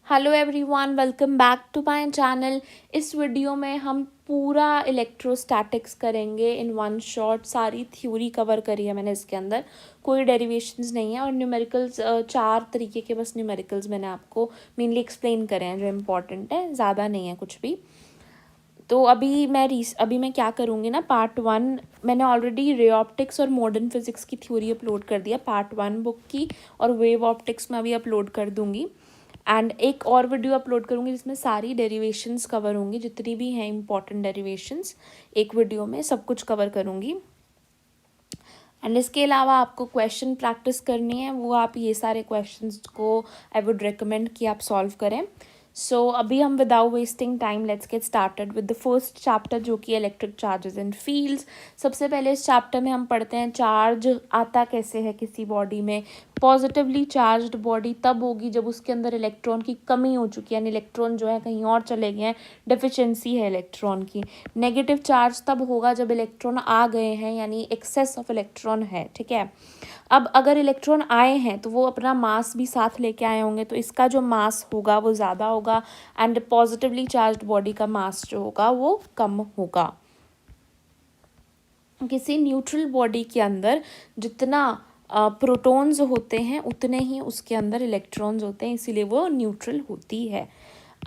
Hello everyone, welcome back to my channel. इस video में हम पूरा इलेक्ट्रोस्टैटिक्स करेंगे इन वन शॉट। सारी थ्योरी कवर करी है मैंने इसके अंदर, कोई डेरिवेशंस नहीं है। और न्यूमेरिकल्स 4 तरीके के बस न्यूमेरिकल्स मैंने आपको मेनली एक्सप्लेन करे हैं जो इम्पॉर्टेंट है, ज़्यादा नहीं है कुछ भी। तो अभी मैं क्या करूँगी ना, पार्ट 1 मैंने ऑलरेडी रे ऑप्टिक्स और मॉडर्न फिजिक्स की थ्योरी अपलोड कर दिया, पार्ट 1 बुक की, और वेव ऑप्टिक्स में अभी अपलोड कर दूँगी। एंड एक और वीडियो अपलोड करूँगी जिसमें सारी डेरिवेशंस कवर होंगी, जितनी भी हैं इंपॉर्टेंट डेरिवेशंस, एक वीडियो में सब कुछ कवर करूँगी। एंड इसके अलावा आपको क्वेश्चन प्रैक्टिस करनी है, वो आप ये सारे क्वेश्चंस को आई वुड रिकमेंड कि आप सॉल्व करें। सो अभी हम without wasting time let's get started with the first chapter, जो कि इलेक्ट्रिक चार्जेस एंड फील्ड्स। सबसे पहले इस चैप्टर में हम पढ़ते हैं चार्ज आता कैसे है किसी बॉडी में। पॉजिटिवली चार्ज्ड बॉडी तब होगी जब उसके अंदर इलेक्ट्रॉन की कमी हो चुकी है, यानी इलेक्ट्रॉन जो है कहीं और चले गए हैं, डेफिशिएंसी है इलेक्ट्रॉन की। नेगेटिव चार्ज तब होगा जब इलेक्ट्रॉन आ गए हैं, यानी एक्सेस ऑफ इलेक्ट्रॉन है, ठीक है। अब अगर इलेक्ट्रॉन आए हैं तो वो अपना मास भी साथ लेके आए होंगे, तो इसका जो मास होगा वो ज़्यादा होगा एंड पॉजिटिवली चार्ज्ड बॉडी का मास जो होगा वो कम होगा। किसी न्यूट्रल बॉडी के अंदर जितना प्रोटॉन्स होते हैं उतने ही उसके अंदर इलेक्ट्रॉन्स होते हैं, इसीलिए वो न्यूट्रल होती है।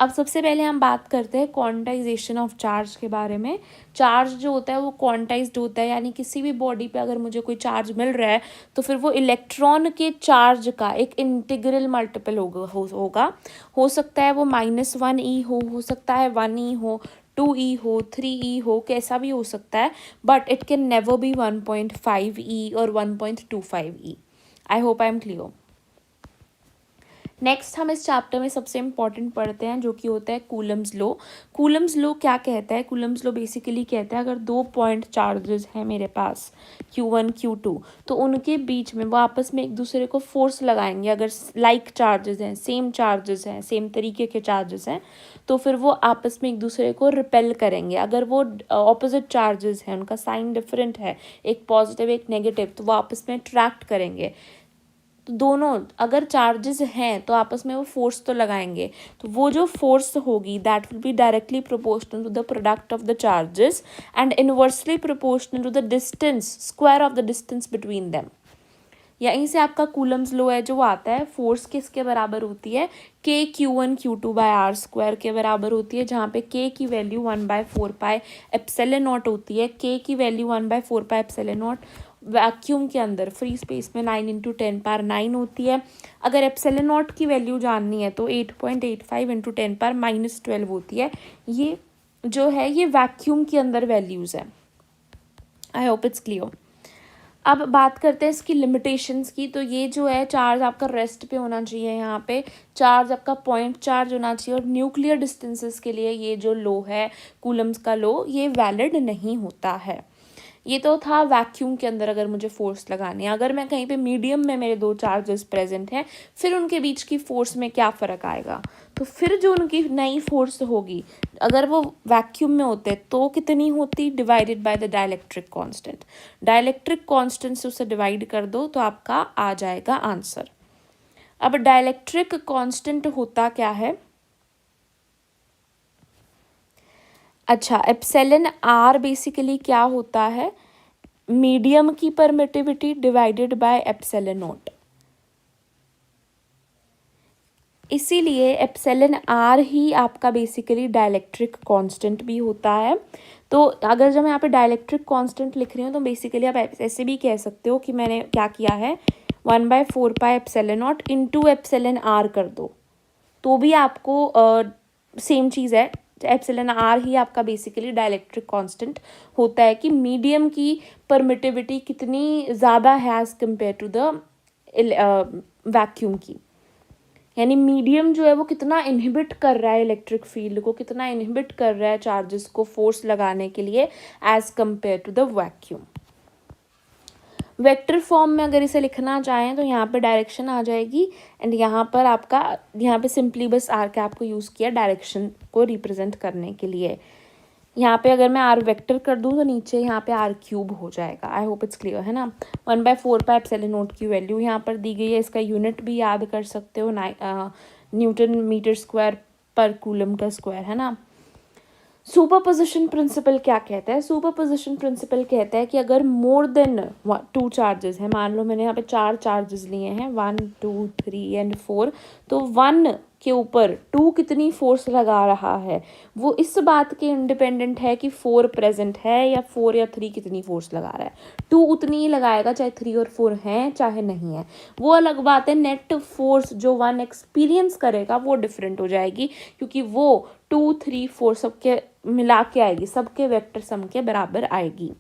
अब सबसे पहले हम बात करते हैं क्वांटाइजेशन ऑफ चार्ज के बारे में। चार्ज जो होता है वो क्वांटाइज्ड होता है, यानी किसी भी बॉडी पे अगर मुझे कोई चार्ज मिल रहा है तो फिर वो इलेक्ट्रॉन के चार्ज का एक इंटीग्रल मल्टीपल होगा। हो सकता है वो -1 ई हो सकता है 1 ई हो, 2 ई हो, 3 ई हो, कैसा भी हो सकता है, but it can never be 1.5 E और 1.25 E. I hope I am clear. Next हम इस चैप्टर में सबसे इम्पॉर्टेंट पढ़ते हैं जो कि होता है कूलम्स लॉ। कूलम्स लॉ क्या कहता है? कूलम्स लॉ बेसिकली कहता है अगर 2 पॉइंट चार्जेस हैं मेरे पास Q1 Q2, तो उनके बीच में वो आपस में एक दूसरे को फोर्स लगाएंगे। अगर लाइक चार्जेस हैं, सेम चार्जेस हैं, सेम तरीके के चार्जेस हैं, तो फिर वो आपस में एक दूसरे को रिपेल करेंगे। अगर वो ऑपोजिट चार्जेस हैं, उनका साइन डिफरेंट है, एक पॉजिटिव एक नेगेटिव, तो वो आपस में अट्रैक्ट करेंगे। तो दोनों अगर चार्जेस हैं तो आपस में वो फोर्स तो लगाएंगे, तो वो जो फोर्स होगी that will be directly proportional to the product of the charges and inversely proportional to the distance, square of the distance between them. यहीं से आपका कूलम्स लॉ है जो आता है, फोर्स किसके बराबर होती है? K(Q1 Q2)/r² के बराबर होती है, जहाँ पे K की वैल्यू 1/4πε0 होती है। K की वैल्यू 1/4πε0 वैक्यूम के अंदर फ्री स्पेस में 9 × 10⁻9 होती है। अगर ε0 की वैल्यू जाननी है तो 8.85 × 10⁻−12 होती है। ये जो है ये वैक्यूम के अंदर वैल्यूज़ है। आई होप इट्स क्लियर। अब बात करते हैं इसकी लिमिटेशंस की। तो ये जो है चार्ज आपका रेस्ट पे होना चाहिए, यहाँ पे चार्ज आपका पॉइंट चार्ज होना चाहिए, और न्यूक्लियर डिस्टेंसेस के लिए ये जो लॉ है कूलम्स का लॉ, ये वैलिड नहीं होता है। ये तो था वैक्यूम के अंदर अगर मुझे फोर्स लगानी है। अगर मैं कहीं पे मीडियम में मेरे 2 चार्जेस प्रेजेंट हैं, फिर उनके बीच की फोर्स में क्या फ़र्क आएगा? तो फिर जो उनकी नई फोर्स होगी, अगर वो वैक्यूम में होते तो कितनी होती? Divided by the dielectric constant. Dielectric constant से उसे डिवाइड कर दो तो आपका आ जाएगा आंसर। अब डाइलेक्ट्रिक कांस्टेंट होता क्या है? अच्छा, एप्सिलॉन आर बेसिकली क्या होता है? मीडियम की permittivity divided by epsilon not. इसीलिए एप्सिलॉन आर ही आपका बेसिकली डाइलेक्ट्रिक कांस्टेंट भी होता है। तो अगर जब मैं यहाँ पे डाइलेक्ट्रिक कांस्टेंट लिख रही हूँ तो बेसिकली आप ऐसे भी कह सकते हो कि मैंने क्या किया है, 1/4πε0 इंटू एप्सिलॉन आर कर दो, तो भी आपको सेम चीज़ है। एप्सिलॉन आर ही आपका बेसिकली डाइलेक्ट्रिक कांस्टेंट होता है कि मीडियम की परमिटिविटी कितनी ज़्यादा है as compare to the vacuum की। यानी मीडियम जो है वो कितना इनहिबिट कर रहा है इलेक्ट्रिक फील्ड को, कितना इनहिबिट कर रहा है चार्जेस को फोर्स लगाने के लिए as compare to the vacuum. Vector form में अगर इसे लिखना चाहें तो यहाँ पे डायरेक्शन आ जाएगी, एंड यहाँ पर आपका यहाँ पे सिंपली बस आर कैप को यूज़ किया डायरेक्शन को रिप्रेजेंट करने के लिए। यहाँ पे अगर मैं आर वेक्टर कर दूँ तो नीचे यहाँ पे r³ हो जाएगा। आई होप इट्स क्लियर है ना। 1/4πε0 की वैल्यू यहाँ पर दी गई है, इसका यूनिट भी याद कर सकते हो, न्यूटन मीटर स्क्वायर पर कूलम का स्क्वायर, है ना। सुपरपोजिशन प्रिंसिपल क्या कहता है? सुपरपोजिशन प्रिंसिपल कहता है कि अगर मोर देन 2 चार्जेस हैं, मान लो मैंने यहाँ पे 4 चार्जेस लिए हैं, 1 2 3 एंड 4, तो 1 के ऊपर 2 कितनी फोर्स लगा रहा है, वो इस बात के इंडिपेंडेंट है कि 4 प्रेजेंट है या 4 या 3 कितनी फोर्स लगा रहा है। 2 उतनी ही लगाएगा चाहे 3 और 4 हैं चाहे नहीं है। वो अलग बात है, नेट फोर्स जो 1 एक्सपीरियंस करेगा वो डिफरेंट हो जाएगी, क्योंकि वो 2 3 4 सबके मिला के आएगी, सबके वेक्टर सम के बराबर आएगी।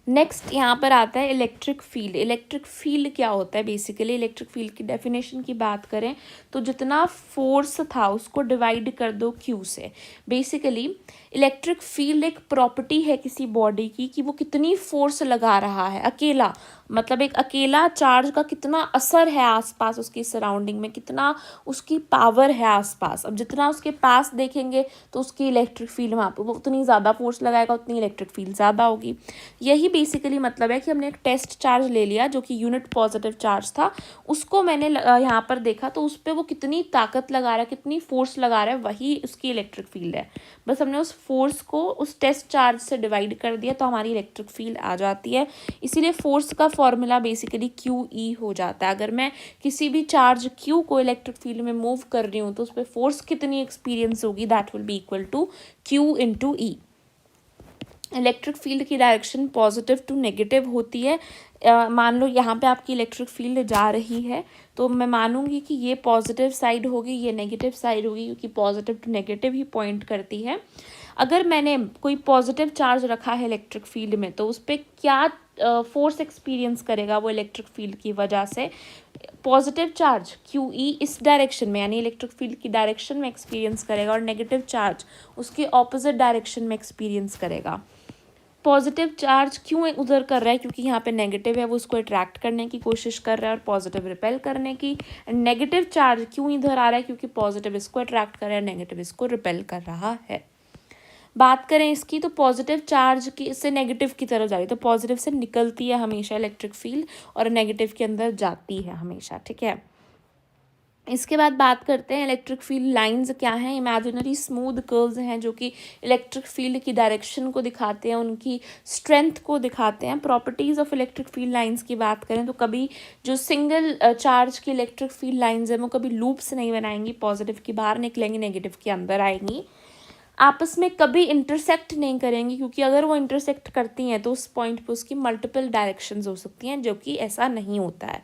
नेक्स्ट यहाँ पर आता है इलेक्ट्रिक फील्ड। इलेक्ट्रिक फील्ड क्या होता है? बेसिकली इलेक्ट्रिक फील्ड की डेफिनेशन की बात करें तो जितना फोर्स था उसको डिवाइड कर दो क्यू से। बेसिकली इलेक्ट्रिक फील्ड एक प्रॉपर्टी है किसी बॉडी की कि वो कितनी फोर्स लगा रहा है अकेला, मतलब एक अकेला चार्ज का कितना असर है आसपास उसकी सराउंडिंग में, कितना उसकी पावर है आसपास। अब जितना उसके पास देखेंगे तो उसकी इलेक्ट्रिक फील्ड वहाँ पर वो उतनी ज़्यादा फोर्स लगाएगा, उतनी इलेक्ट्रिक फील्ड ज़्यादा होगी। यही बेसिकली मतलब है कि हमने एक टेस्ट चार्ज ले लिया जो कि यूनिट पॉजिटिव चार्ज था, उसको मैंने यहाँ पर देखा तो उस पर वो कितनी ताकत लगा रहा है, कितनी फोर्स लगा रहा है, वही उसकी इलेक्ट्रिक फील्ड है। बस हमने उस फोर्स को उस टेस्ट चार्ज से डिवाइड कर दिया तो हमारी इलेक्ट्रिक फील्ड आ जाती है। इसीलिए फोर्स का फॉर्मूला बेसिकली क्यू ई हो जाता है। अगर मैं किसी भी चार्ज क्यू को इलेक्ट्रिक फील्ड में मूव कर रही हूँ तो उस पर फोर्स कितनी एक्सपीरियंस होगी, that will be equal to Q into E. Electric field की डायरेक्शन पॉजिटिव टू नेगेटिव होती है। मान लो यहाँ पे आपकी इलेक्ट्रिक फील्ड जा रही है तो मैं मानूंगी कि ये पॉजिटिव साइड होगी, ये नेगेटिव साइड होगी, क्योंकि पॉजिटिव टू नेगेटिव ही पॉइंट करती है। अगर मैंने कोई पॉजिटिव चार्ज रखा है इलेक्ट्रिक फील्ड में तो उस पर क्या फोर्स एक्सपीरियंस करेगा वो इलेक्ट्रिक फील्ड की वजह से? पॉजिटिव चार्ज क्यू ई इस डायरेक्शन में यानी इलेक्ट्रिक फील्ड की डायरेक्शन में एक्सपीरियंस करेगा और नेगेटिव चार्ज उसके ऑपोजिट डायरेक्शन में एक्सपीरियंस करेगा। पॉजिटिव चार्ज क्यों उधर कर रहा है? क्योंकि यहाँ पे नेगेटिव है, वो उसको अट्रैक्ट करने की कोशिश कर रहा है और पॉजिटिव रिपेल करने की। नेगेटिव चार्ज क्यों इधर आ रहा है? क्योंकि पॉजिटिव इसको अट्रैक्ट कर रहा है, नेगेटिव इसको रिपेल कर रहा है। बात करें इसकी तो पॉजिटिव चार्ज की से नेगेटिव की तरफ जा रही है, तो पॉजिटिव से निकलती है हमेशा इलेक्ट्रिक फील्ड और नेगेटिव के अंदर जाती है हमेशा, ठीक है। इसके बाद बात करते हैं इलेक्ट्रिक फील्ड लाइंस क्या हैं। इमेजिनरी स्मूथ कर्व्स हैं जो कि इलेक्ट्रिक फील्ड की डायरेक्शन को दिखाते हैं, उनकी स्ट्रेंथ को दिखाते हैं। Properties of electric field lines की बात करें तो कभी जो सिंगल चार्ज की इलेक्ट्रिक फील्ड लाइंस हैं वो कभी लूप्स नहीं बनाएंगी, पॉजिटिव की बाहर निकलेंगी, नेगेटिव की अंदर आएंगी, आपस में कभी इंटरसेक्ट नहीं करेंगी, क्योंकि अगर वो इंटरसेक्ट करती हैं तो उस पॉइंट पे उसकी मल्टीपल डायरेक्शंस हो सकती हैं, जो कि ऐसा नहीं होता है।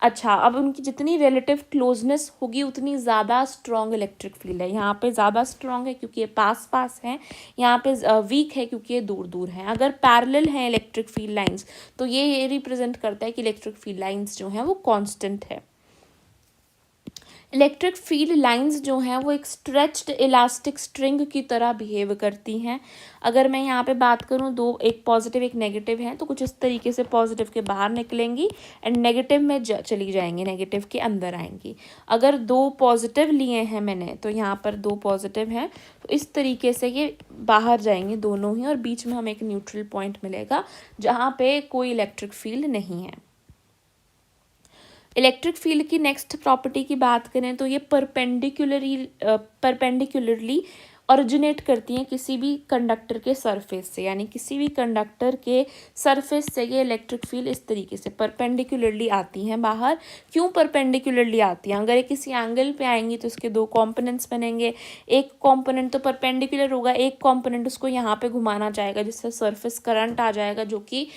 अच्छा, अब उनकी जितनी रिलेटिव क्लोजनेस होगी उतनी ज़्यादा स्ट्रॉन्ग इलेक्ट्रिक फील्ड है। यहाँ पे ज़्यादा स्ट्रॉन्ग है क्योंकि ये पास पास हैं, यहाँ पे वीक है क्योंकि ये दूर दूर हैं। अगर पैरेलल हैं इलेक्ट्रिक फील्ड लाइंस तो ये रिप्रेजेंट करता है कि इलेक्ट्रिक फील्ड लाइंस जो हैं वो कांस्टेंट है। इलेक्ट्रिक फील्ड लाइंस जो हैं वो एक स्ट्रेच्ड इलास्टिक स्ट्रिंग की तरह बिहेव करती हैं। अगर मैं यहाँ पे बात करूँ, दो, एक पॉजिटिव एक नेगेटिव है, तो कुछ इस तरीके से पॉजिटिव के बाहर निकलेंगी एंड नेगेटिव में चली जाएंगी, नेगेटिव के अंदर आएंगी। अगर दो पॉजिटिव लिए हैं मैंने तो यहाँ पर दो पॉजिटिव हैं तो इस तरीके से ये बाहर जाएंगे दोनों ही और बीच में हमें एक न्यूट्रल पॉइंट मिलेगा जहाँ पे कोई इलेक्ट्रिक फील्ड नहीं है। इलेक्ट्रिक फील्ड की नेक्स्ट प्रॉपर्टी की बात करें तो ये परपेंडिकुलरली ओरिजिनेट करती हैं किसी भी कंडक्टर के सरफेस से, यानी किसी भी कंडक्टर के सरफेस से ये इलेक्ट्रिक फील्ड इस तरीके से परपेंडिकुलरली आती हैं बाहर। क्यों परपेंडिकुलरली आती हैं? अगर ये किसी एंगल पे आएंगी तो इसके दो कंपोनेंट्स बनेंगे, एक कंपोनेंट तो परपेंडिकुलर होगा, एक कंपोनेंट उसको यहाँ पे घुमाना चाहेगा जिससे सरफेस करंट आ जाएगा जो कि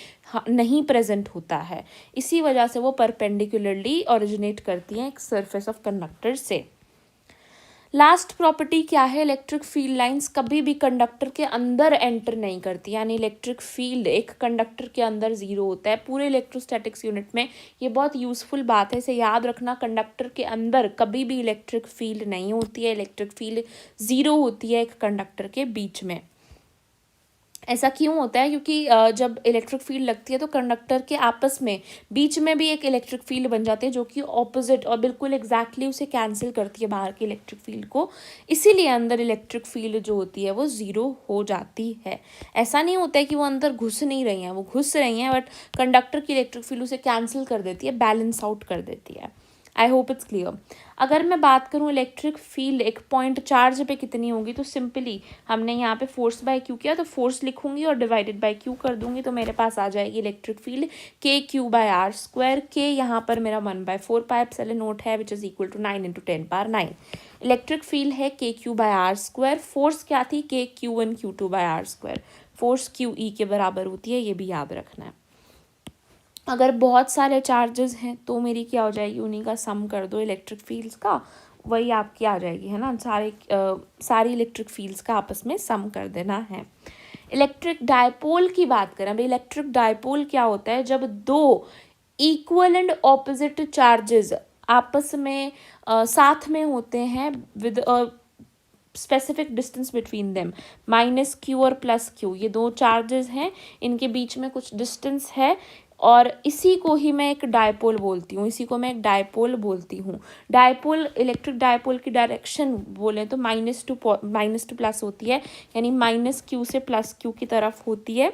नहीं प्रेजेंट होता है। इसी वजह से वो परपेंडिकुलरली ओरिजिनेट करती हैं एक सरफेस ऑफ कंडक्टर से। लास्ट प्रॉपर्टी क्या है? इलेक्ट्रिक फील्ड लाइंस कभी भी कंडक्टर के अंदर एंटर नहीं करती, यानी इलेक्ट्रिक फील्ड एक कंडक्टर के अंदर जीरो होता है पूरे इलेक्ट्रोस्टैटिक्स यूनिट में। ये बहुत यूजफुल बात है, इसे याद रखना। कंडक्टर के अंदर कभी भी इलेक्ट्रिक फील्ड नहीं होती है, इलेक्ट्रिक फील्ड जीरो होती है एक कंडक्टर के बीच में। ऐसा क्यों होता है? क्योंकि जब इलेक्ट्रिक फील्ड लगती है तो कंडक्टर के आपस में बीच में भी एक इलेक्ट्रिक फील्ड बन जाती है जो कि ऑपोजिट और बिल्कुल एग्जैक्टली उसे कैंसिल करती है बाहर की इलेक्ट्रिक फील्ड को। इसीलिए अंदर इलेक्ट्रिक फील्ड जो होती है वो ज़ीरो हो जाती है। ऐसा नहीं होता है कि वो अंदर घुस नहीं रही हैं, वो घुस रही हैं बट कंडक्टर की इलेक्ट्रिक फील्ड उसे कैंसिल कर देती है, बैलेंस आउट कर देती है। आई होप इट्स क्लियर। अगर मैं बात करूँ इलेक्ट्रिक फील्ड एक पॉइंट चार्ज पे कितनी होगी, तो सिंपली हमने यहाँ पे फोर्स बाय क्यू किया, तो फोर्स लिखूंगी और डिवाइडेड बाय क्यू कर दूंगी, तो मेरे पास आ जाएगी electric field K Q by R square. K यहाँ पर मेरा 1/4 पाई एप्सिलॉन नॉट है which is equal to 9 × 10⁻⁹। Electric field है K Q by R square. Force क्या थी, K Q1 Q2 by R square. Force QE के बराबर होती है, ये भी याद रखना है। अगर बहुत सारे चार्जेस हैं तो मेरी क्या हो जाएगी, उन्हीं का सम कर दो इलेक्ट्रिक फील्ड्स का, वही आपकी आ जाएगी, है ना। सारी इलेक्ट्रिक फील्ड्स का आपस में सम कर देना है। इलेक्ट्रिक डायपोल की बात करें, अब इलेक्ट्रिक डायपोल क्या होता है, जब दो इक्वल एंड ऑपोजिट चार्जेस आपस में साथ में होते हैं with specific distance between them, -q और +q, ये दो चार्जेस हैं, इनके बीच में कुछ डिस्टेंस है, और इसी को ही मैं एक डायपोल बोलती हूँ, इसी को मैं एक डायपोल बोलती हूँ। डायपोल, इलेक्ट्रिक डायपोल की डायरेक्शन बोले तो माइनस टू प्लस होती है, यानी -q से +q की तरफ होती है।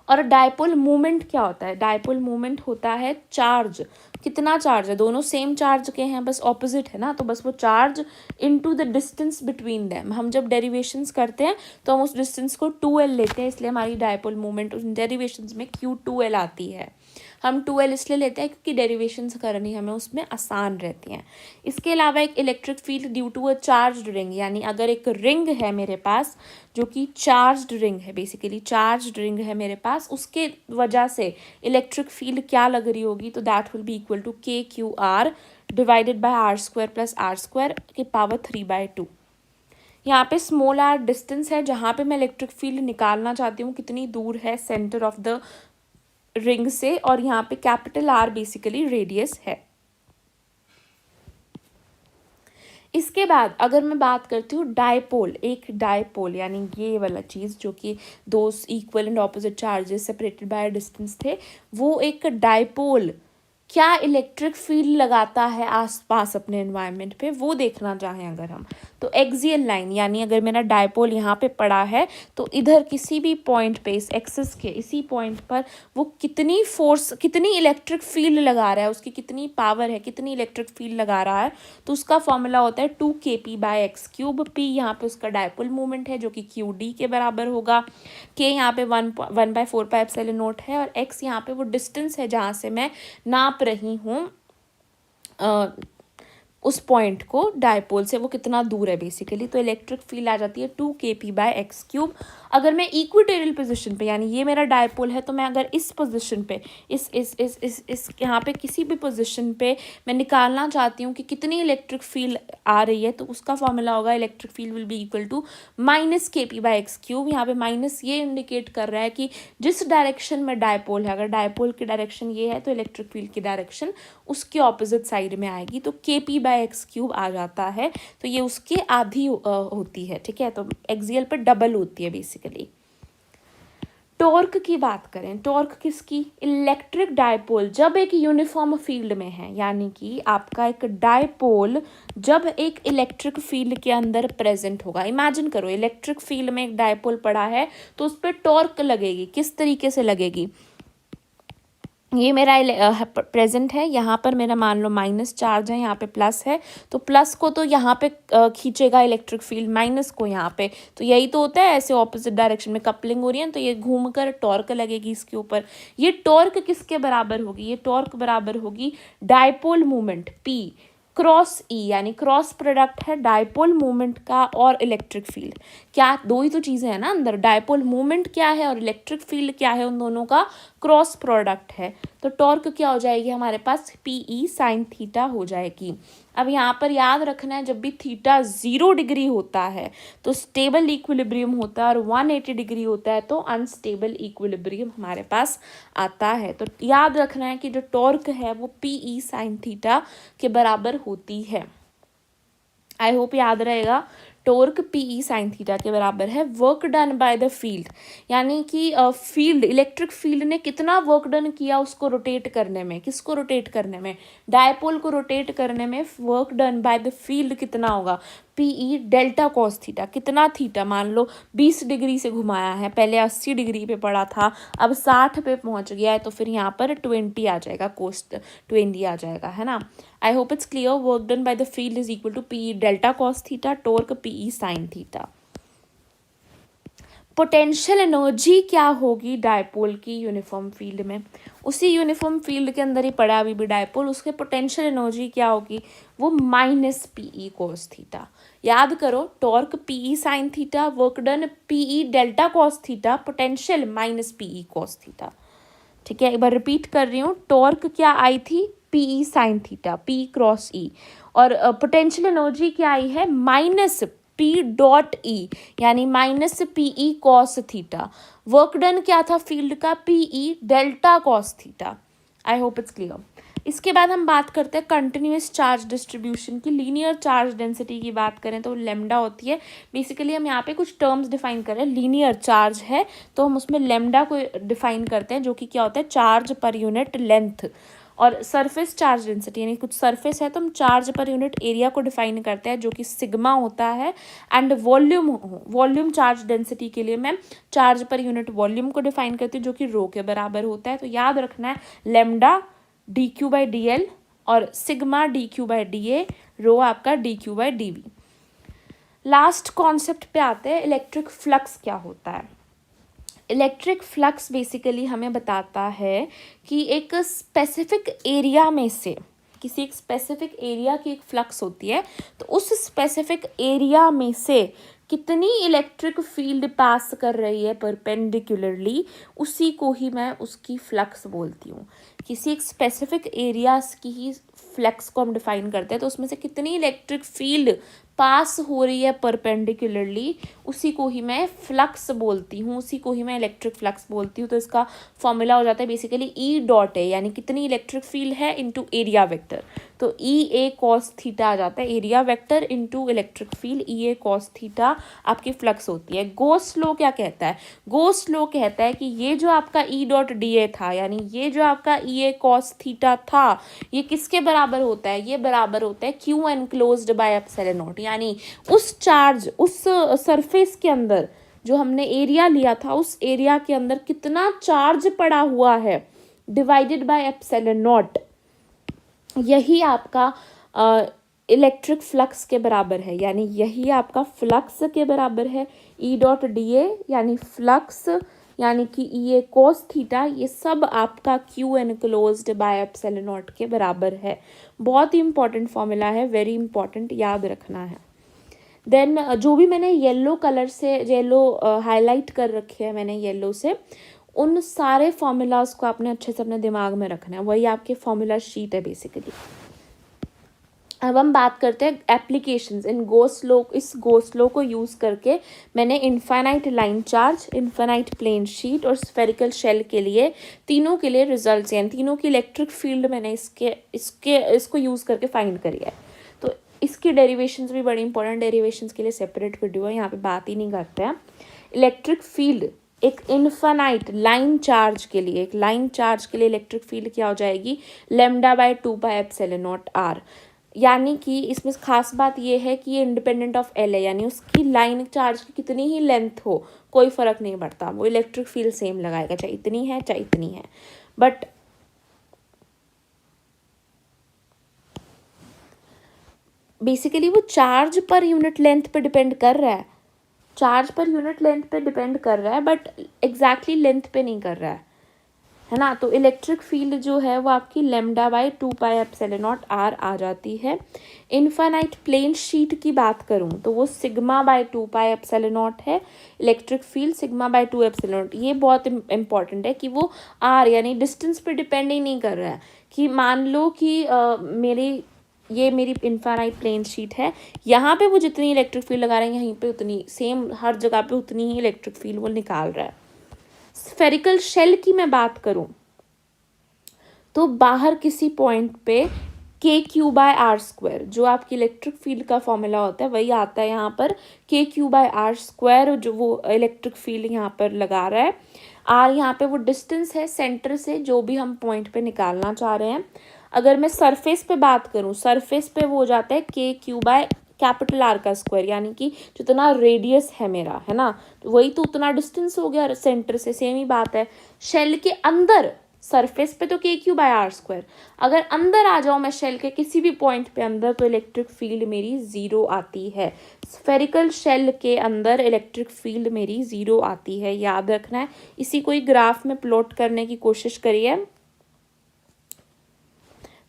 और डायपोल मूवमेंट क्या होता है, डायपोल मूवमेंट होता है चार्ज, कितना चार्ज है, दोनों सेम चार्ज के हैं, बस ऑपोजिट है ना, तो बस वो charge into the distance between them. हम जब डेरिवेशंस करते हैं तो हम उस डिस्टेंस को 2l लेते हैं, इसलिए हमारी डायपोल मूवमेंट उस डेरिवेशंस में Q2l आती है। हम 2l इसलिए लेते हैं क्योंकि डेरिवेशंस करनी हमें उसमें आसान रहती हैं। इसके अलावा एक electric field due to a charged ring, यानी अगर एक रिंग है मेरे पास जो कि चार्ज्ड रिंग है, बेसिकली चार्ज्ड रिंग है मेरे पास, उसके वजह से इलेक्ट्रिक फील्ड क्या लग रही होगी, तो that will be equal to KQR divided by R² + R² की पावर 3/2। यहाँ पे स्मॉल r डिस्टेंस है जहाँ पे मैं इलेक्ट्रिक फील्ड निकालना चाहती हूँ, कितनी दूर है सेंटर ऑफ द रिंग से, और यहाँ पे कैपिटल R बेसिकली रेडियस है। इसके बाद अगर मैं बात करती हूँ डायपोल, एक डायपोल यानी ये वाला चीज़ जो कि दो equal and opposite charges separated by distance थे, वो एक डायपोल क्या इलेक्ट्रिक फील्ड लगाता है आसपास अपने एनवायरनमेंट पे, वो देखना चाहें अगर हम, तो एक्सियल लाइन, यानी अगर मेरा डायपोल यहाँ पे पड़ा है तो इधर किसी भी पॉइंट पे इस एक्सिस के इसी पॉइंट पर वो कितनी फोर्स, कितनी इलेक्ट्रिक फील्ड लगा रहा है, उसकी कितनी पावर है, कितनी इलेक्ट्रिक फील्ड लगा रहा है, तो उसका फॉर्मूला होता है 2kp/x³। p यहाँ पे उसका डायपोल मूवमेंट है जो कि QD के बराबर होगा, k यहाँ पे 1/4 पाई एप्सिलॉन नॉट है, और x यहाँ पे वो डिस्टेंस है जहाँ से मैं नाप रही हूँ उस पॉइंट को डायपोल से, वो कितना दूर है बेसिकली, तो इलेक्ट्रिक फील्ड आ जाती है 2kp/x³। अगर मैं इक्वेटोरियल पोजीशन पे, यानी ये मेरा डायपोल है, तो मैं अगर इस पोजीशन पे इस यहाँ पे किसी भी पोजीशन पे मैं निकालना चाहती हूँ कि कितनी इलेक्ट्रिक फील्ड आ रही है, तो उसका फॉर्मूला होगा electric field will be equal to -kp/x³। यहाँ पे माइनस ये इंडिकेट कर रहा है कि जिस डायरेक्शन में डायपोल है, अगर डायपोल की डायरेक्शन ये है तो इलेक्ट्रिक फील्ड की डायरेक्शन उसके ऑपोजिट साइड में आएगी, तो kp/x³ आ जाता है, तो ये उसके आधी होती है, ठीक है, तो एक्सियल पर डबल होती है बेसिकली। टॉर्क की बात करें, टॉर्क किसकी, इलेक्ट्रिक डायपोल जब एक यूनिफॉर्म फील्ड में है, यानी कि आपका एक डायपोल जब एक इलेक्ट्रिक फील्ड के अंदर प्रेजेंट होगा, इमेजिन करो इलेक्ट्रिक फील्ड में एक डायपोल पड़ा है तो उस पर टॉर्क लगेगी, किस तरीके से लगेगी, ये मेरा प्रेजेंट है, यहाँ पर मेरा मान लो माइनस चार्ज है, यहाँ पे प्लस है, तो प्लस को तो यहाँ पे खींचेगा इलेक्ट्रिक फील्ड, माइनस को यहाँ पे, तो यही तो होता है, ऐसे ऑपोजिट डायरेक्शन में कपलिंग हो रही है, तो ये घूमकर टॉर्क लगेगी इसके ऊपर। ये टॉर्क किसके बराबर होगी, ये टॉर्क बराबर होगी dipole movement P cross E, यानी क्रॉस प्रोडक्ट है डायपोल मूवमेंट का और इलेक्ट्रिक फील्ड, क्या दो ही तो चीज़ें हैं ना अंदर, डायपोल मूवमेंट क्या है और इलेक्ट्रिक फील्ड क्या है, उन दोनों का क्रॉस प्रोडक्ट है, तो टॉर्क क्या हो जाएगी हमारे पास, PE sin थीटा हो जाएगी। अब यहाँ पर याद रखना है, जब भी थीटा 0 डिग्री होता है तो स्टेबल इक्विलिब्रियम होता है, और 180 डिग्री होता है तो अनस्टेबल इक्विलिब्रियम हमारे पास आता है। तो याद रखना है कि जो टॉर्क है वो PE sin थीटा के बराबर होती है। आई होप याद रहेगा। टॉर्क पीई साइन थीटा के बराबर है work done by the field, यानी कि फील्ड इलेक्ट्रिक फील्ड ने कितना वर्क डन किया उसको रोटेट करने में, किसको रोटेट करने में, डायपोल को रोटेट करने में work done by the field कितना होगा, पीई डेल्टा कॉस थीटा। कितना थीटा, मान लो 20 डिग्री से घुमाया है, पहले 80 डिग्री पे पड़ा था, अब 60 पे पहुंच गया है, तो फिर यहाँ पर 20 आ जाएगा, कोस 20 आ जाएगा, है ना। I hope it's clear. Work done by the field is equal to PE delta cos theta, torque PE sine theta. Potential energy क्या होगी डायपोल की यूनिफॉर्म फील्ड में, उसी यूनिफॉर्म फील्ड के अंदर ही पड़ा अभी भी डायपोल, उसके पोटेंशियल एनर्जी क्या होगी, वो माइनस पीई कॉस थीटा। याद करो, torque PE sine theta, work done PE delta cos theta, potential minus PE cos theta. ठीक है, एक बार रिपीट कर रही हूँ, टॉर्क क्या आई थी, PE sine theta, p cross e, और पोटेंशियल एनर्जी क्या आई है, माइनस पी डॉट ई, यानी minus PE cos theta. Work done क्या था फील्ड का, PE delta cos theta. I hope it's clear. इसके बाद हम बात करते हैं कंटिन्यूस चार्ज डिस्ट्रीब्यूशन की। लीनियर चार्ज डेंसिटी की बात करें तो लेमडा होती है। बेसिकली हम यहाँ पे कुछ टर्म्स डिफाइन कर रहे हैं। लीनियर चार्ज है तो हम उसमें लेमडा को डिफाइन करते हैं, जो कि क्या होता है, चार्ज पर यूनिट लेंथ। और सरफेस चार्ज डेंसिटी, यानी कुछ सरफेस है तो हम चार्ज पर यूनिट एरिया को डिफाइन करते हैं, जो कि सिग्मा होता है। एंड वॉल्यूम चार्ज डेंसिटी के लिए मैं चार्ज पर यूनिट वॉल्यूम को डिफाइन करती हूँ, जो कि रो के बराबर होता है। तो याद रखना है, lambda d q by d l और sigma d q by d a, rho आपका d q by d v. Last concept पे आते हैं, इलेक्ट्रिक फ्लक्स क्या होता है। इलेक्ट्रिक फ्लक्स बेसिकली हमें बताता है कि एक स्पेसिफिक एरिया में से, किसी एक स्पेसिफिक एरिया की एक फ्लक्स होती है, तो उस स्पेसिफिक एरिया में से कितनी इलेक्ट्रिक फील्ड पास कर रही है परपेंडिकुलरली, उसी को ही मैं उसकी फ्लक्स बोलती हूँ। किसी एक स्पेसिफिक एरियाज की ही फ्लक्स को हम डिफाइन करते हैं, तो उसमें से कितनी इलेक्ट्रिक फील्ड पास हो रही है परपेंडिकुलरली, उसी को ही मैं फ्लक्स बोलती हूँ, उसी को ही मैं इलेक्ट्रिक फ्लक्स बोलती हूँ। तो इसका फॉर्मूला हो जाता है बेसिकली ई डॉट ए, यानी कितनी इलेक्ट्रिक फील्ड है इनटू एरिया वेक्टर। तो ई ए कॉस थीटा आ जाता है, area vector into electric field, e a cos theta आपकी फ्लक्स होती है। गोस लॉ क्या कहता है, गोस लॉ कहता है कि ये जो आपका ई डॉट डी ए था, यानी ये जो आपका ई ए कॉस थीटा था, ये किसके बराबर होता है, ये बराबर होता है Q enclosed bye epsilon not. यानी उस चार्ज, उस सरफेस के अंदर जो हमने एरिया लिया था, उस एरिया के अंदर कितना चार्ज पड़ा हुआ है डिवाइडेड बाय एप्सिलॉन नॉट, यही आपका इलेक्ट्रिक फ्लक्स के बराबर है। यानी यही आपका फ्लक्स के बराबर है। ई डॉट डी ए यानी फ्लक्स, यानी कि ई ए कोस थीटा, ये सब आपका Q enclosed bye epsilon not के बराबर है। बहुत ही इंपॉर्टेंट फॉर्मूला है, वेरी इंपॉर्टेंट, याद रखना है। देन जो भी मैंने येलो कलर से, येलो हाईलाइट कर रखे हैं मैंने येलो से, उन सारे फॉर्मूलाज को आपने अच्छे से अपने दिमाग में रखना है। वही आपके फॉर्मूला शीट है बेसिकली। अब हम बात करते हैं एप्लीकेशंस इन गोस लॉ। इस गोस लॉ को यूज़ करके मैंने infinite line charge, infinite plane sheet और स्फेरिकल शेल के लिए, तीनों के लिए रिजल्ट्स, यानी तीनों की इलेक्ट्रिक फील्ड मैंने इसको यूज़ करके फाइंड करी है। तो इसकी डेरिवेशंस भी बड़ी इंपॉर्टेंट, डेरिवेशंस के लिए सेपरेट वीडियो है, यहाँ पे बात ही नहीं करते हैं। इलेक्ट्रिक फील्ड एक इनफाइनाइट लाइन चार्ज के लिए, एक लाइन चार्ज के लिए इलेक्ट्रिक फील्ड क्या हो जाएगी, lambda by 2 pi epsilon naught R. यानी कि इसमें खास बात ये है कि ये इंडिपेंडेंट ऑफ एल है, यानी उसकी लाइन चार्ज की कितनी ही लेंथ हो, कोई फर्क नहीं पड़ता, वो इलेक्ट्रिक फील्ड सेम लगाएगा, चाहे इतनी है चाहे इतनी है। बट बेसिकली वो चार्ज पर यूनिट लेंथ पे डिपेंड कर रहा है, चार्ज पर यूनिट लेंथ पे डिपेंड कर रहा है, बट एग्जैक्टली लेंथ पे नहीं कर रहा है ना। तो इलेक्ट्रिक फील्ड जो है वो आपकी lambda by 2 pi epsilon naught r आ जाती है। इनफाइनाइट प्लेन शीट की बात करूँ तो वो sigma by 2 pi epsilon naught है, electric field sigma by 2 epsilon naught. ये बहुत इंपॉर्टेंट है कि वो आर यानी डिस्टेंस पे डिपेंड ही नहीं कर रहा है, कि मान लो कि मेरी इनफाइनाइट प्लेन शीट है, यहाँ पे वो जितनी इलेक्ट्रिक फील्ड लगा रहे हैं यहीं पे उतनी सेम, हर जगह पे उतनी ही इलेक्ट्रिक फील्ड वो निकाल रहा है। स्फेरिकल शेल की मैं बात करूं तो बाहर किसी पॉइंट पे के क्यू बाय आर स्क्वायर, जो आपकी इलेक्ट्रिक फील्ड का फॉर्मूला होता है वही आता है यहाँ पर, के क्यू बाय आर स्क्वायर, जो वो इलेक्ट्रिक फील्ड यहाँ पर लगा रहा है। आर यहाँ पे वो डिस्टेंस है सेंटर से जो भी हम पॉइंट पे निकालना चाह रहे हैं। अगर मैं सरफेस पे बात करूँ, सरफेस पे वो हो जाता है K Q by capital R का स्क्वायर, यानी कि जितना रेडियस है मेरा, है ना, तो वही तो उतना डिस्टेंस हो गया सेंटर से। सेम ही बात है शेल के अंदर, सरफेस पे तो के क्यू बाय आर स्क्वायर, अगर अंदर आ जाऊँ मैं शेल के किसी भी पॉइंट पे अंदर, तो इलेक्ट्रिक फील्ड मेरी ज़ीरो आती है। स्फेरिकल शेल के अंदर इलेक्ट्रिक फील्ड मेरी ज़ीरो आती है, याद रखना है। इसी को ही ग्राफ में प्लॉट करने की कोशिश करिए।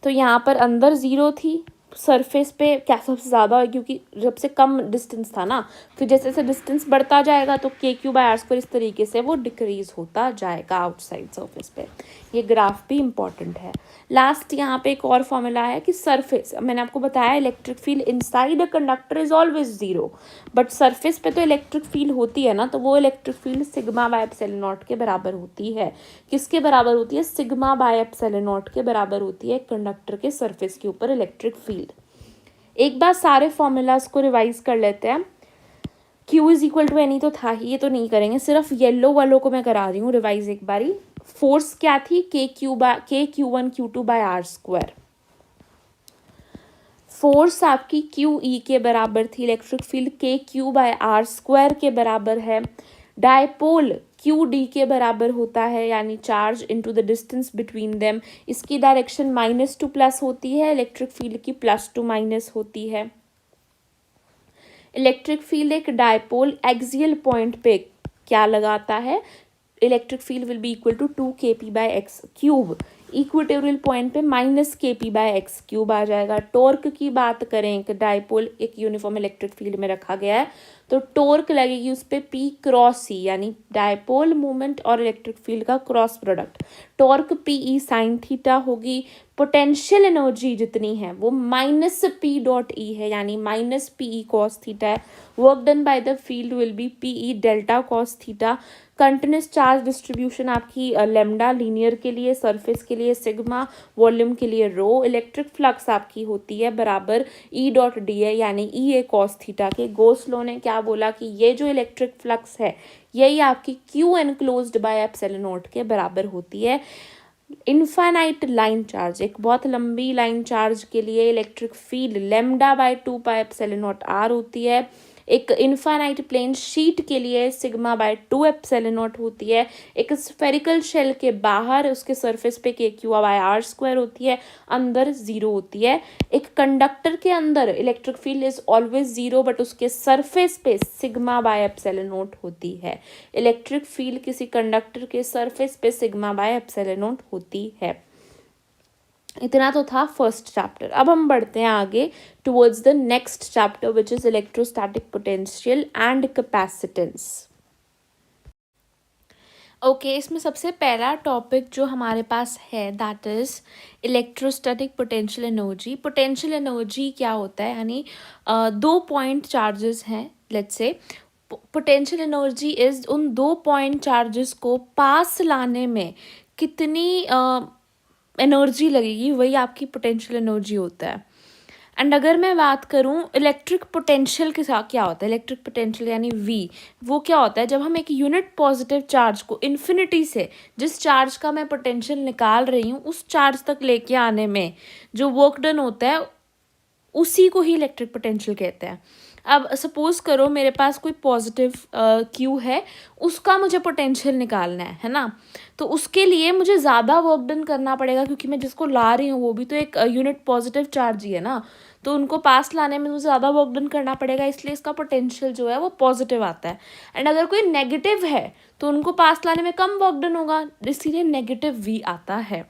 तो यहाँ पर अंदर ज़ीरो थी, सरफेस पे क्या सबसे ज़्यादा है क्योंकि सबसे कम डिस्टेंस था ना, फिर जैसे जैसे डिस्टेंस बढ़ता जाएगा तो के क्यू बाय आर स्क्वायर इस तरीके से वो डिक्रीज होता जाएगा आउटसाइड सरफेस पे। ये ग्राफ भी इम्पॉर्टेंट है। लास्ट यहाँ पे एक और फॉर्मूला है कि सरफेस, मैंने आपको बताया electric field inside a conductor is always zero, but surface पे तो इलेक्ट्रिक फील्ड होती है ना, तो वो electric field sigma by epsilon not के बराबर होती है। किसके बराबर होती है? सिग्मा बाय एप्सिलॉन नॉट के बराबर होती है कंडक्टर के सरफेस के ऊपर इलेक्ट्रिक फील्ड। एक बार सारे फॉर्मूलाज को रिवाइज कर लेते हैं। Q is equal to NE तो था ही, ये तो नहीं करेंगे, सिर्फ येलो वालों को मैं करा रही हूँ रिवाइज एक बारी। फोर्स क्या थी? K Q one Q two by R square. Force आपकी क्यू ई के बराबर थी, electric field K Q by R square के बराबर है। डायपोल क्यू डी के बराबर होता है, यानी charge into the distance between them. इसकी डायरेक्शन माइनस टू प्लस होती है, इलेक्ट्रिक फील्ड की प्लस टू माइनस होती है। इलेक्ट्रिक फील्ड एक डायपोल एक्सियल पॉइंट पे क्या लगाता है? Electric field will be equal to 2kp by x cube. Equatorial point पे minus kp by x cube आ जाएगा। टॉर्क की बात करें, एक डायपोल एक यूनिफॉर्म इलेक्ट्रिक फील्ड में रखा गया है तो टॉर्क लगेगी उस पर P क्रॉस C, यानी डायपोल मोमेंट और इलेक्ट्रिक फील्ड का cross product. Torque PE sine theta होगी। पोटेंशियल एनर्जी जितनी है वो माइनस P डॉट E है, यानी माइनस PE कॉस थीटा है। Work done by the field will be PE delta cos theta. Continuous charge distribution आपकी lambda, linear के लिए, सरफेस के लिए सिग्मा, वॉल्यूम के लिए रो। इलेक्ट्रिक फ्लक्स आपकी होती है बराबर E डॉट डी है, यानी E ए कॉस थीटा के। गोस लॉ ने क्या बोला कि ये जो इलेक्ट्रिक फ्लक्स है यही आपकी Q enclosed bye epsilon not के बराबर होती है। इनफाइनाइट लाइन चार्ज, एक बहुत लंबी लाइन चार्ज के लिए electric field lambda by 2 epsilon naught R होती है। एक इनफाइनाइट प्लेन शीट के लिए सिग्मा बाय 2 एप्सिलॉन नॉट होती है। एक स्फेरिकल शेल के बाहर उसके सरफेस पे के क्यू बाय आर स्क्वायर होती है, अंदर ज़ीरो होती है। एक कंडक्टर के अंदर electric field is always zero, but उसके सरफेस पे सिग्मा बाय एप्सिलॉन नॉट होती है। इलेक्ट्रिक फील्ड किसी कंडक्टर के सरफेस पे सिग्मा बाय एप्सिलॉन नॉट होती है। इतना तो था फर्स्ट चैप्टर। अब हम बढ़ते हैं आगे towards the next chapter which is electrostatic potential and capacitance. Okay, इसमें सबसे पहला टॉपिक जो हमारे पास है that is electrostatic potential energy. Potential energy क्या होता है? यानी 2 पॉइंट चार्जेस हैं, let's say potential energy is उन 2 पॉइंट चार्जेस को पास लाने में कितनी एनर्जी लगेगी, वही आपकी पोटेंशियल एनर्जी होता है। एंड अगर मैं बात करूं इलेक्ट्रिक पोटेंशियल के साथ क्या होता है, इलेक्ट्रिक पोटेंशियल यानी V, वो क्या होता है? जब हम एक यूनिट पॉजिटिव चार्ज को इन्फिनिटी से, जिस चार्ज का मैं पोटेंशियल निकाल रही हूँ उस चार्ज तक लेके आने में जो वर्क डन होता है उसी को ही इलेक्ट्रिक पोटेंशियल कहते हैं। अब सपोज करो मेरे पास कोई पॉजिटिव क्यू है, उसका मुझे पोटेंशियल निकालना है ना, तो उसके लिए मुझे ज़्यादा वर्क डन करना पड़ेगा क्योंकि मैं जिसको ला रही हूँ वो भी तो एक यूनिट पॉजिटिव चार्ज ही है ना, तो उनको पास लाने में मुझे ज़्यादा वर्क डन करना पड़ेगा, इसलिए इसका पोटेंशियल जो है वो पॉजिटिव आता है। एंड अगर कोई नेगेटिव है तो उनको पास लाने में कम वर्क डन होगा, इसीलिए नेगेटिव V आता है।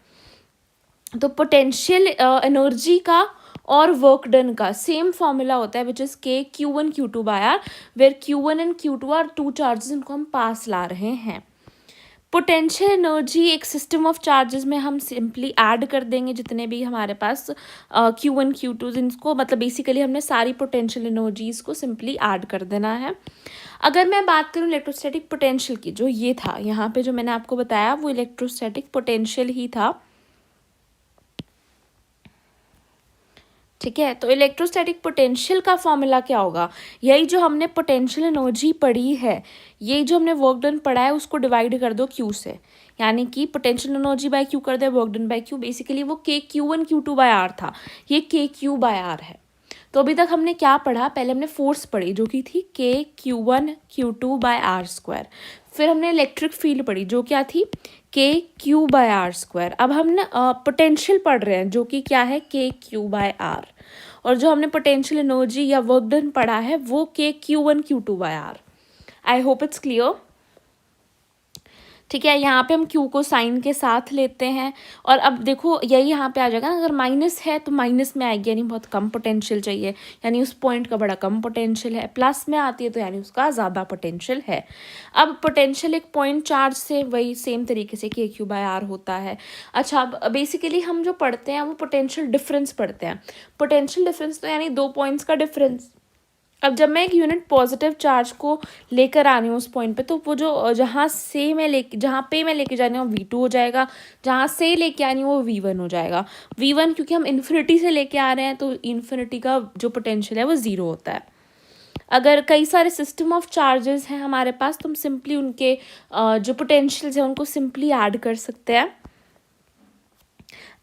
तो पोटेंशियल एनर्जी का और वर्क डन का सेम फॉर्मूला होता है which is K Q1 Q2 by R, where Q1 and Q2 are 2 charges, इनको हम पास ला रहे हैं। पोटेंशियल एनर्जी एक सिस्टम ऑफ चार्जेस में हम सिंपली ऐड कर देंगे जितने भी हमारे पास Q1 Q2, इनको मतलब बेसिकली हमने सारी पोटेंशियल एनर्जीज को सिंपली ऐड कर देना है। अगर मैं बात करूँ इलेक्ट्रोस्टैटिक पोटेंशियल की, जो ये था यहाँ पे जो मैंने आपको बताया वो इलेक्ट्रोस्टैटिक पोटेंशियल ही था। ठीक है। तो इलेक्ट्रोस्टैटिक पोटेंशियल का फॉर्मूला क्या होगा, यही जो हमने पोटेंशियल एनर्जी पढ़ी है, ये जो हमने वर्क डन पढ़ा है उसको डिवाइड कर दो क्यू से, यानी कि पोटेंशियल एनर्जी बाय क्यू कर दो work done by Q. Basically वो K Q one Q two by R था, ये के क्यू बाय आर है। तो अभी तक हमने क्या पढ़ा, पहले हमने फोर्स पढ़ी जो कि थी K Q one Q two by R square. फिर हमने इलेक्ट्रिक फील्ड पढ़ी जो क्या थी K Q by R square. अब हम ना पोटेंशियल पढ़ रहे हैं जो कि क्या है के क्यू बाय आर। और जो हमने पोटेंशियल एनर्जी या वर्क डन पढ़ा है वो K Q one Q two by R. I hope it's clear. ठीक है, यहाँ पे हम Q को साइन के साथ लेते हैं। और अब देखो यही यहाँ पे आ जाएगा, अगर माइनस है तो माइनस में आएगी, यानी बहुत कम पोटेंशियल चाहिए, यानी उस पॉइंट का बड़ा कम पोटेंशियल है। प्लस में आती है तो यानी उसका ज़्यादा पोटेंशियल है। अब पोटेंशियल एक पॉइंट चार्ज से वही सेम तरीके से के क्यू बाय आर होता है। अच्छा, अब बेसिकली हम जो पढ़ते हैं वो पोटेंशियल डिफरेंस पढ़ते हैं। पोटेंशियल डिफरेंस तो यानी दो पॉइंट्स का डिफरेंस। अब जब मैं एक यूनिट पॉजिटिव चार्ज को लेकर आ रही हूँ उस पॉइंट पे, तो वो जो जहाँ पे मैं लेके जा रही हूँ V2 हो जाएगा, जहाँ से लेके आ रही हूँ वो V1 हो जाएगा। V1 क्योंकि हम इन्फिनिटी से लेके आ रहे हैं तो इन्फिनिटी का जो पोटेंशियल है वो 0 होता है। अगर कई सारे सिस्टम ऑफ चार्जेस हैं हमारे पास तो हम सिंपली उनके जो पोटेंशियल्स हैं उनको सिंपली ऐड कर सकते हैं।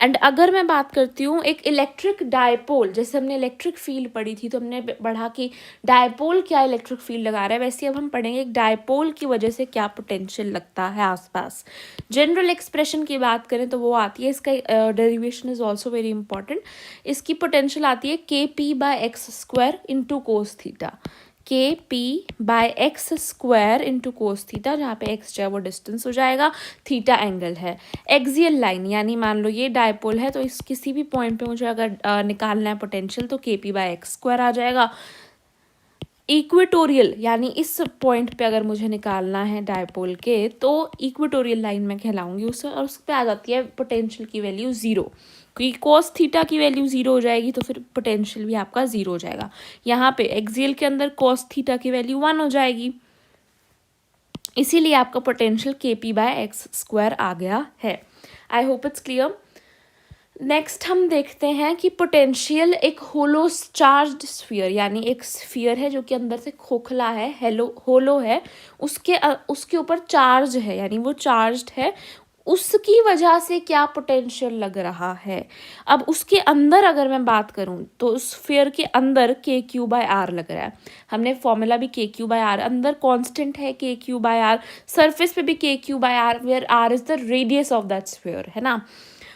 एंड अगर मैं बात करती हूँ एक इलेक्ट्रिक डायपोल, जैसे हमने इलेक्ट्रिक फील्ड पढ़ी थी तो हमने पढ़ा कि डायपोल क्या इलेक्ट्रिक फील्ड लगा रहा है, वैसे अब हम पढ़ेंगे एक डायपोल की वजह से क्या पोटेंशियल लगता है आसपास। जनरल एक्सप्रेशन की बात करें तो वो आती है, इसका derivation is also very important. इसकी पोटेंशियल आती है k P by x square into cos theta, k P by x square into cos theta, जहाँ पे एक्स जो है वो डिस्टेंस हो जाएगा, थीटा एंगल है। एक्सियल लाइन यानी मान लो ये डायपोल है तो इस किसी भी पॉइंट पे मुझे अगर निकालना है पोटेंशियल तो के पी बाय एक्स स्क्वायर आ जाएगा। इक्वेटोरियल यानी इस पॉइंट पे अगर मुझे निकालना है डायपोल के तो इक्वेटोरियल लाइन में कहलाऊंगी उससे, और उस पर आ जाती है पोटेंशियल की वैल्यू 0, क्योंकि कोस थीटा की वैल्यू 0 हो जाएगी तो फिर पोटेंशियल भी आपका 0 हो जाएगा। यहाँ पे एक्सियल के अंदर कोस थीटा की वैल्यू 1 हो जाएगी, इसीलिए आपका पोटेंशियल के पी बाय एक्स स्क्वायर आ गया है। आई होप इट्स क्लियर। नेक्स्ट हम देखते हैं कि पोटेंशियल एक होलो चार्ज्ड स्फीयर, यानी एक स्फीयर है जो कि अंदर से खोखला है, होलो है, उसके ऊपर चार्ज है, यानी वो चार्ज्ड है, उसकी वजह से क्या पोटेंशियल लग रहा है। अब उसके अंदर अगर मैं बात करूं तो उस स्फीयर के अंदर के क्यू बाय आर लग रहा है। हमने फॉर्मूला भी के क्यू बाय आर, अंदर कांस्टेंट है K Q by R, surface पे भी K Q by R, where R is the radius of that sphere, है ना।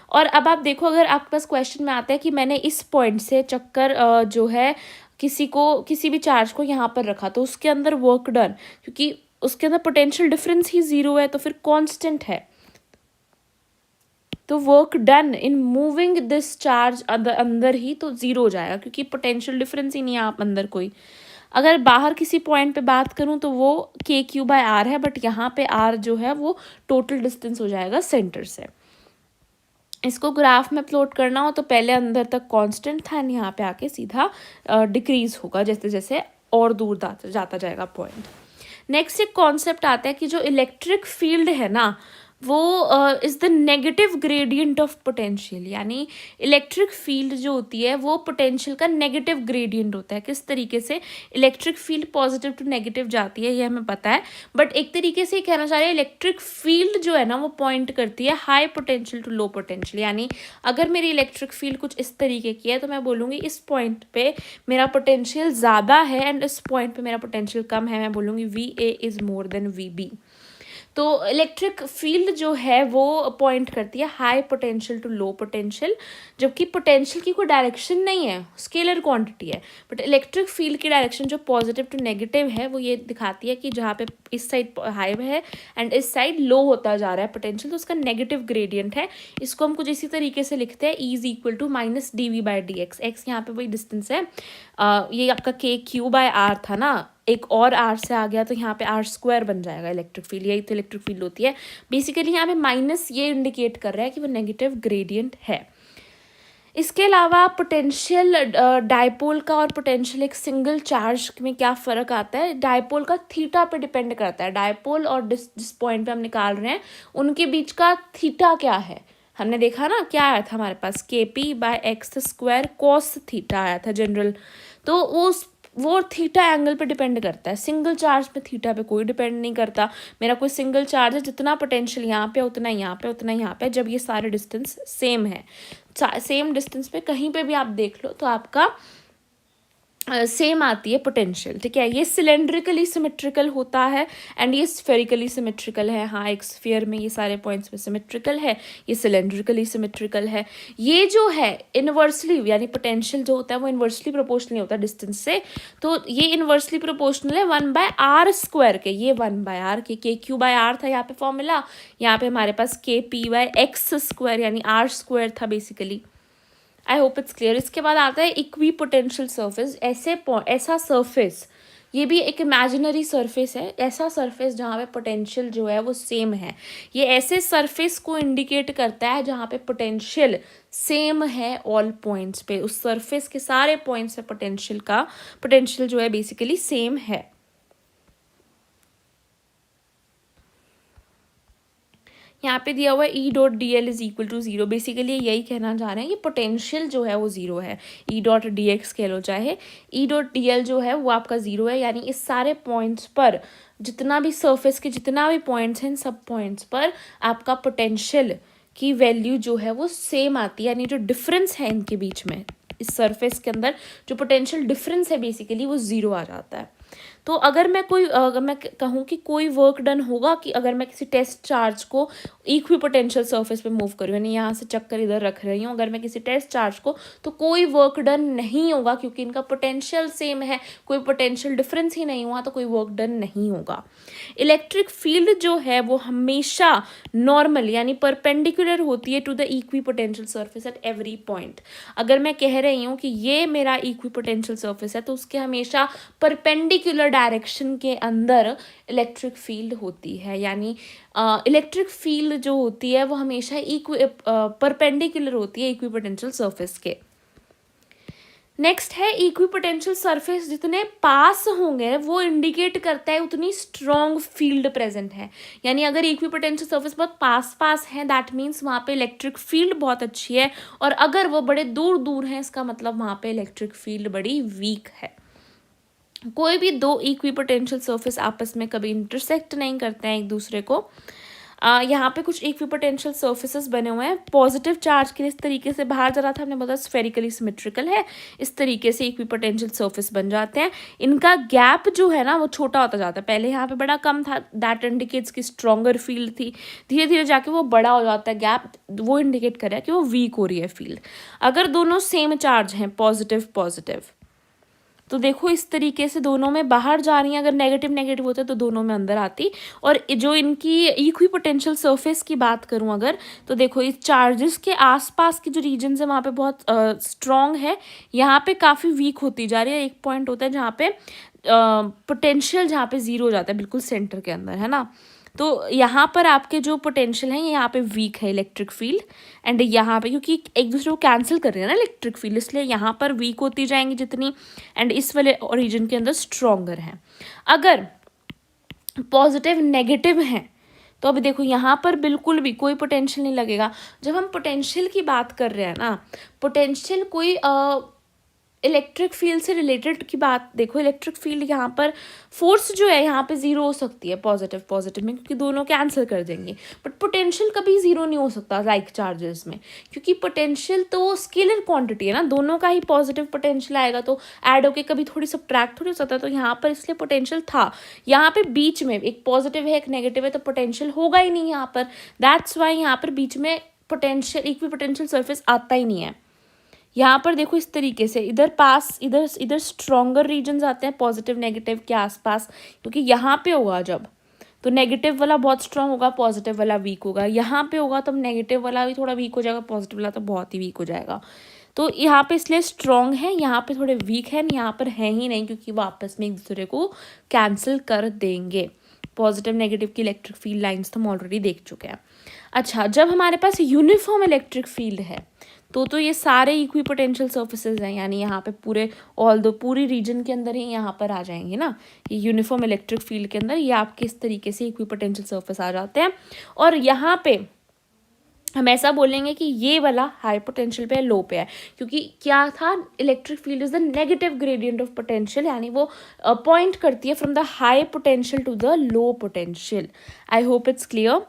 और अब आप देखो, अगर आपके पास क्वेश्चन में आता है कि मैंने इस पॉइंट से चक्कर जो है किसी भी चार्ज को यहाँ पर रखा तो उसके अंदर वर्क डन, क्योंकि उसके अंदर पोटेंशियल डिफरेंस ही 0 है तो फिर कांस्टेंट है, तो work done in moving this charge अंदर ही तो 0 हो जाएगा, क्योंकि पोटेंशियल डिफरेंस ही नहीं है आप अंदर कोई। अगर बाहर किसी पॉइंट पे बात करूँ तो वो के क्यू बाय आर है, बट यहाँ पे आर जो है वो टोटल डिस्टेंस हो जाएगा सेंटर से। इसको ग्राफ में प्लॉट करना हो तो पहले अंदर तक कांस्टेंट था, यहाँ पे आके सीधा डिक्रीज होगा जैसे जैसे और दूर जाता जाएगा पॉइंट। नेक्स्ट एक कॉन्सेप्ट आता है कि जो इलेक्ट्रिक फील्ड है ना वो is the negative gradient of potential, यानी इलेक्ट्रिक फील्ड जो होती है वो पोटेंशियल का नेगेटिव ग्रेडियंट होता है। किस तरीके से electric field positive to negative जाती है ये हमें पता है, बट एक तरीके से कहना चाह रहे हैं इलेक्ट्रिक फील्ड जो है ना वो पॉइंट करती है high potential to low potential. यानी अगर मेरी इलेक्ट्रिक फील्ड कुछ इस तरीके की है तो मैं बोलूँगी इस पॉइंट पे मेरा पोटेंशियल ज़्यादा है एंड इस पॉइंट पे मेरा पोटेंशियल कम है, मैं बोलूँगी VA is more than VB। तो इलेक्ट्रिक फील्ड जो है वो पॉइंट करती है high potential to low potential, जबकि पोटेंशियल की कोई डायरेक्शन नहीं है, स्केलर क्वांटिटी है, बट इलेक्ट्रिक फील्ड की डायरेक्शन जो पॉजिटिव टू नेगेटिव है वो ये दिखाती है कि जहाँ पे इस साइड हाई है एंड इस साइड लो होता जा रहा है पोटेंशियल, तो उसका नेगेटिव ग्रेडियंट है। इसको हम कुछ इसी तरीके से लिखते हैं E is equal to minus DV/dx। X यहाँ पे वही डिस्टेंस है, ये आपका के क्यू बाय आर था ना, एक और आर से आ गया तो यहाँ पे आर स्क्वायर बन जाएगा इलेक्ट्रिक फील्ड, यही तो इलेक्ट्रिक फील्ड होती है। बेसिकली यहाँ पे माइनस ये इंडिकेट कर रहा है कि वो नेगेटिव ग्रेडियंट है। इसके अलावा पोटेंशियल डायपोल का और पोटेंशियल एक सिंगल चार्ज में क्या फ़र्क आता है, डायपोल का थीटा पे डिपेंड करता है। डायपोल और जिस पॉइंट पे हम निकाल रहे हैं उनके बीच का थीटा क्या है हमने देखा ना क्या आया था हमारे पास, KP/x² cos थीटा आया था जनरल। तो वो थीटा एंगल पे डिपेंड करता है, सिंगल चार्ज पे थीटा पे कोई डिपेंड नहीं करता। मेरा कोई सिंगल चार्ज है, जितना पोटेंशियल यहाँ पे उतना यहाँ पे उतना यहाँ पे, जब ये सारे डिस्टेंस सेम है, सेम डिस्टेंस पे कहीं पे भी आप देख लो तो आपका सेम आती है पोटेंशियल। ठीक है, ये सिलेंड्रिकली सिमेट्रिकल होता है एंड ये स्फेरिकली सिमेट्रिकल है। हाँ, एक स्फीयर में ये सारे पॉइंट्स में सिमेट्रिकल है, ये सिलेंड्रिकली सिमेट्रिकल है। ये जो है इनवर्सली, यानी पोटेंशियल जो होता है वो इनवर्सली प्रोपोर्शनल होता है डिस्टेंस से, तो ये इनवर्सली प्रोपोर्शनल है 1/r² के। ये 1/r के, KQ/r था यहाँ पे फॉर्मूला, यहाँ पे हमारे पास KP/x² यानी r² था basically. I hope it's clear. इसके बाद आता है इक्वी पोटेंशियल सरफेस। ऐसा सरफेस, ये भी एक इमेजिनरी सरफेस है, ऐसा सरफेस जहाँ पे पोटेंशियल जो है वो सेम है। ये ऐसे सरफेस को इंडिकेट करता है जहाँ पे पोटेंशियल सेम है ऑल पॉइंट्स पे, उस सरफेस के सारे पॉइंट्स पे पोटेंशियल जो है बेसिकली सेम है। यहाँ पे दिया हुआ है E.dl is equal to 0। Basically यही कहना चाह रहे हैं कि पोटेंशियल जो है वो 0 है, E.dx कह लो चाहे, E.dl जो है वो आपका 0 है, यानी इस सारे पॉइंट्स पर जितना भी सरफेस के जितना भी पॉइंट्स हैं, इन सब पॉइंट्स पर आपका पोटेंशियल की वैल्यू जो है वो सेम आती है, यानी जो डिफरेंस है इनके बीच में, इस सरफेस के अंदर जो पोटेंशियल डिफरेंस है बेसिकली वो 0 आ जाता है। तो अगर मैं कहूँ कि कोई वर्क डन होगा, कि अगर मैं किसी टेस्ट चार्ज को इक्वी पोटेंशियल सरफेस पे मूव करूँ, यानी यहाँ से चक्कर इधर रख रही हूँ, अगर मैं किसी टेस्ट चार्ज को, तो कोई वर्क डन नहीं होगा क्योंकि इनका पोटेंशियल सेम है, कोई पोटेंशियल डिफरेंस ही नहीं हुआ, तो कोई वर्क डन नहीं होगा। इलेक्ट्रिक फील्ड जो है वो हमेशा नॉर्मल यानी परपेंडिकुलर होती है to the equipotential surface at every point. अगर मैं कह रही हूँ कि ये मेरा इक्वी पोटेंशियल सरफेस है, तो उसके हमेशा परपेंडिकुलर डायरेक्शन के अंदर इलेक्ट्रिक फील्ड होती है, यानी इलेक्ट्रिक फील्ड जो होती है वो हमेशा परपेंडिकुलर होती है इक्विपोटेंशियल सरफेस के। नेक्स्ट है इक्विपोटेंशियल सरफेस जितने पास होंगे वो इंडिकेट करता है उतनी स्ट्रॉन्ग फील्ड प्रेजेंट है, यानी अगर इक्विपोटेंशियल सरफेस बहुत पास है दैट मीन्स वहाँ पे इलेक्ट्रिक फील्ड बहुत अच्छी है, और अगर वो बड़े दूर है इसका मतलब वहाँ पे इलेक्ट्रिक फील्ड बड़ी वीक है। कोई भी दो इक्विपोटेंशियल सरफेस आपस में कभी इंटरसेक्ट नहीं करते हैं एक दूसरे को। यहाँ पे कुछ इक्विपोटेंशियल सर्फेसेस बने हुए हैं। पॉजिटिव चार्ज के लिए इस तरीके से बाहर जा रहा था, हमने बोला स्फेरिकली सिमेट्रिकल है, इस तरीके से इक्विपोटेंशियल सर्फेस बन जाते हैं। इनका गैप जो है ना वो छोटा होता जाता है, पहले यहाँ पे बड़ा कम था, दैट इंडिकेट्स की स्ट्रॉन्गर फील्ड थी, धीरे धीरे जाके वो बड़ा हो जाता है गैप, वो इंडिकेट कर रहा है कि वो वीक हो रही है फील्ड। अगर दोनों सेम चार्ज हैं पॉजिटिव तो देखो इस तरीके से दोनों में बाहर जा रही हैं, अगर नेगेटिव होता है तो दोनों में अंदर आती। और जो इनकी इक्विपोटेंशियल सरफेस की बात करूं अगर, तो देखो इस चार्जेस के आसपास की जो रीजन है वहाँ पे बहुत स्ट्रॉन्ग है, यहाँ पे काफ़ी वीक होती जा रही है। एक पॉइंट होता है जहाँ पे पोटेंशियल जहाँ पे 0 हो जाता है बिल्कुल सेंटर के अंदर, है ना। तो यहाँ पर आपके जो पोटेंशियल है यहाँ पे वीक है इलेक्ट्रिक फील्ड, एंड यहाँ पे क्योंकि एक दूसरे को कैंसिल कर रहे हैं ना इलेक्ट्रिक फील्ड, इसलिए यहाँ पर वीक होती जाएंगी जितनी, एंड इस वाले रीजन के अंदर स्ट्रॉन्गर है। अगर पॉजिटिव नेगेटिव हैं तो अभी देखो यहाँ पर बिल्कुल भी कोई पोटेंशियल नहीं लगेगा। जब हम पोटेंशियल की बात कर रहे हैं ना, पोटेंशियल कोई इलेक्ट्रिक फील्ड से रिलेटेड की बात, देखो इलेक्ट्रिक फील्ड यहाँ पर फोर्स जो है यहाँ पे 0 हो सकती है पॉजिटिव में, क्योंकि दोनों कैंसिल कर देंगे, बट पोटेंशियल कभी 0 नहीं हो सकता लाइक चार्जेस में, क्योंकि पोटेंशियल तो स्केलर क्वांटिटी है ना, दोनों का ही पॉजिटिव पोटेंशियल आएगा तो ऐड होके कभी थोड़ी सब्ट्रैक्ट थोड़ी हो सकता है। तो यहाँ पर इसलिए पोटेंशियल था, यहाँ पे बीच में एक पॉजिटिव है एक नेगेटिव है तो पोटेंशियल होगा ही नहीं यहाँ पर, दैट्स वाई यहाँ पर बीच में पोटेंशियल इक्विपोटेंशियल सरफेस आता ही नहीं है। यहाँ पर देखो इस तरीके से इधर स्ट्रॉन्गर रीजन्स आते हैं पॉजिटिव नेगेटिव के आसपास, क्योंकि यहाँ पे होगा जब तो नेगेटिव वाला बहुत स्ट्रॉन्ग होगा, पॉजिटिव वाला वीक होगा, यहाँ पे होगा तब नेगेटिव वाला भी थोड़ा वीक हो जाएगा, पॉजिटिव वाला तो बहुत ही वीक हो जाएगा। तो यहाँ पे इसलिए स्ट्रॉन्ग है, यहाँ पे थोड़े वीक है, यहाँ पर है ही नहीं क्योंकि वो आपस में एक दूसरे को कैंसिल कर देंगे। पॉजिटिव नेगेटिव की इलेक्ट्रिक फील्ड लाइन्स तो हम ऑलरेडी देख चुके हैं। अच्छा, जब हमारे पास यूनिफॉर्म इलेक्ट्रिक फील्ड है तो ये सारे इक्विपोटेंशियल सर्फेसेस हैं, यानी यहाँ पे पूरी रीजन के अंदर ही यहाँ पर आ जाएंगे ना, ये यूनिफॉर्म इलेक्ट्रिक फील्ड के अंदर ये आपके इस तरीके से इक्विपोटेंशियल सर्फेस आ जाते हैं। और यहाँ पे हम ऐसा बोलेंगे कि ये वाला हाई पोटेंशियल पे है, लो पे है, क्योंकि क्या था, electric field is the negative gradient of potential, यानी वो पॉइंट करती है from the high potential to the low potential. I hope it's clear.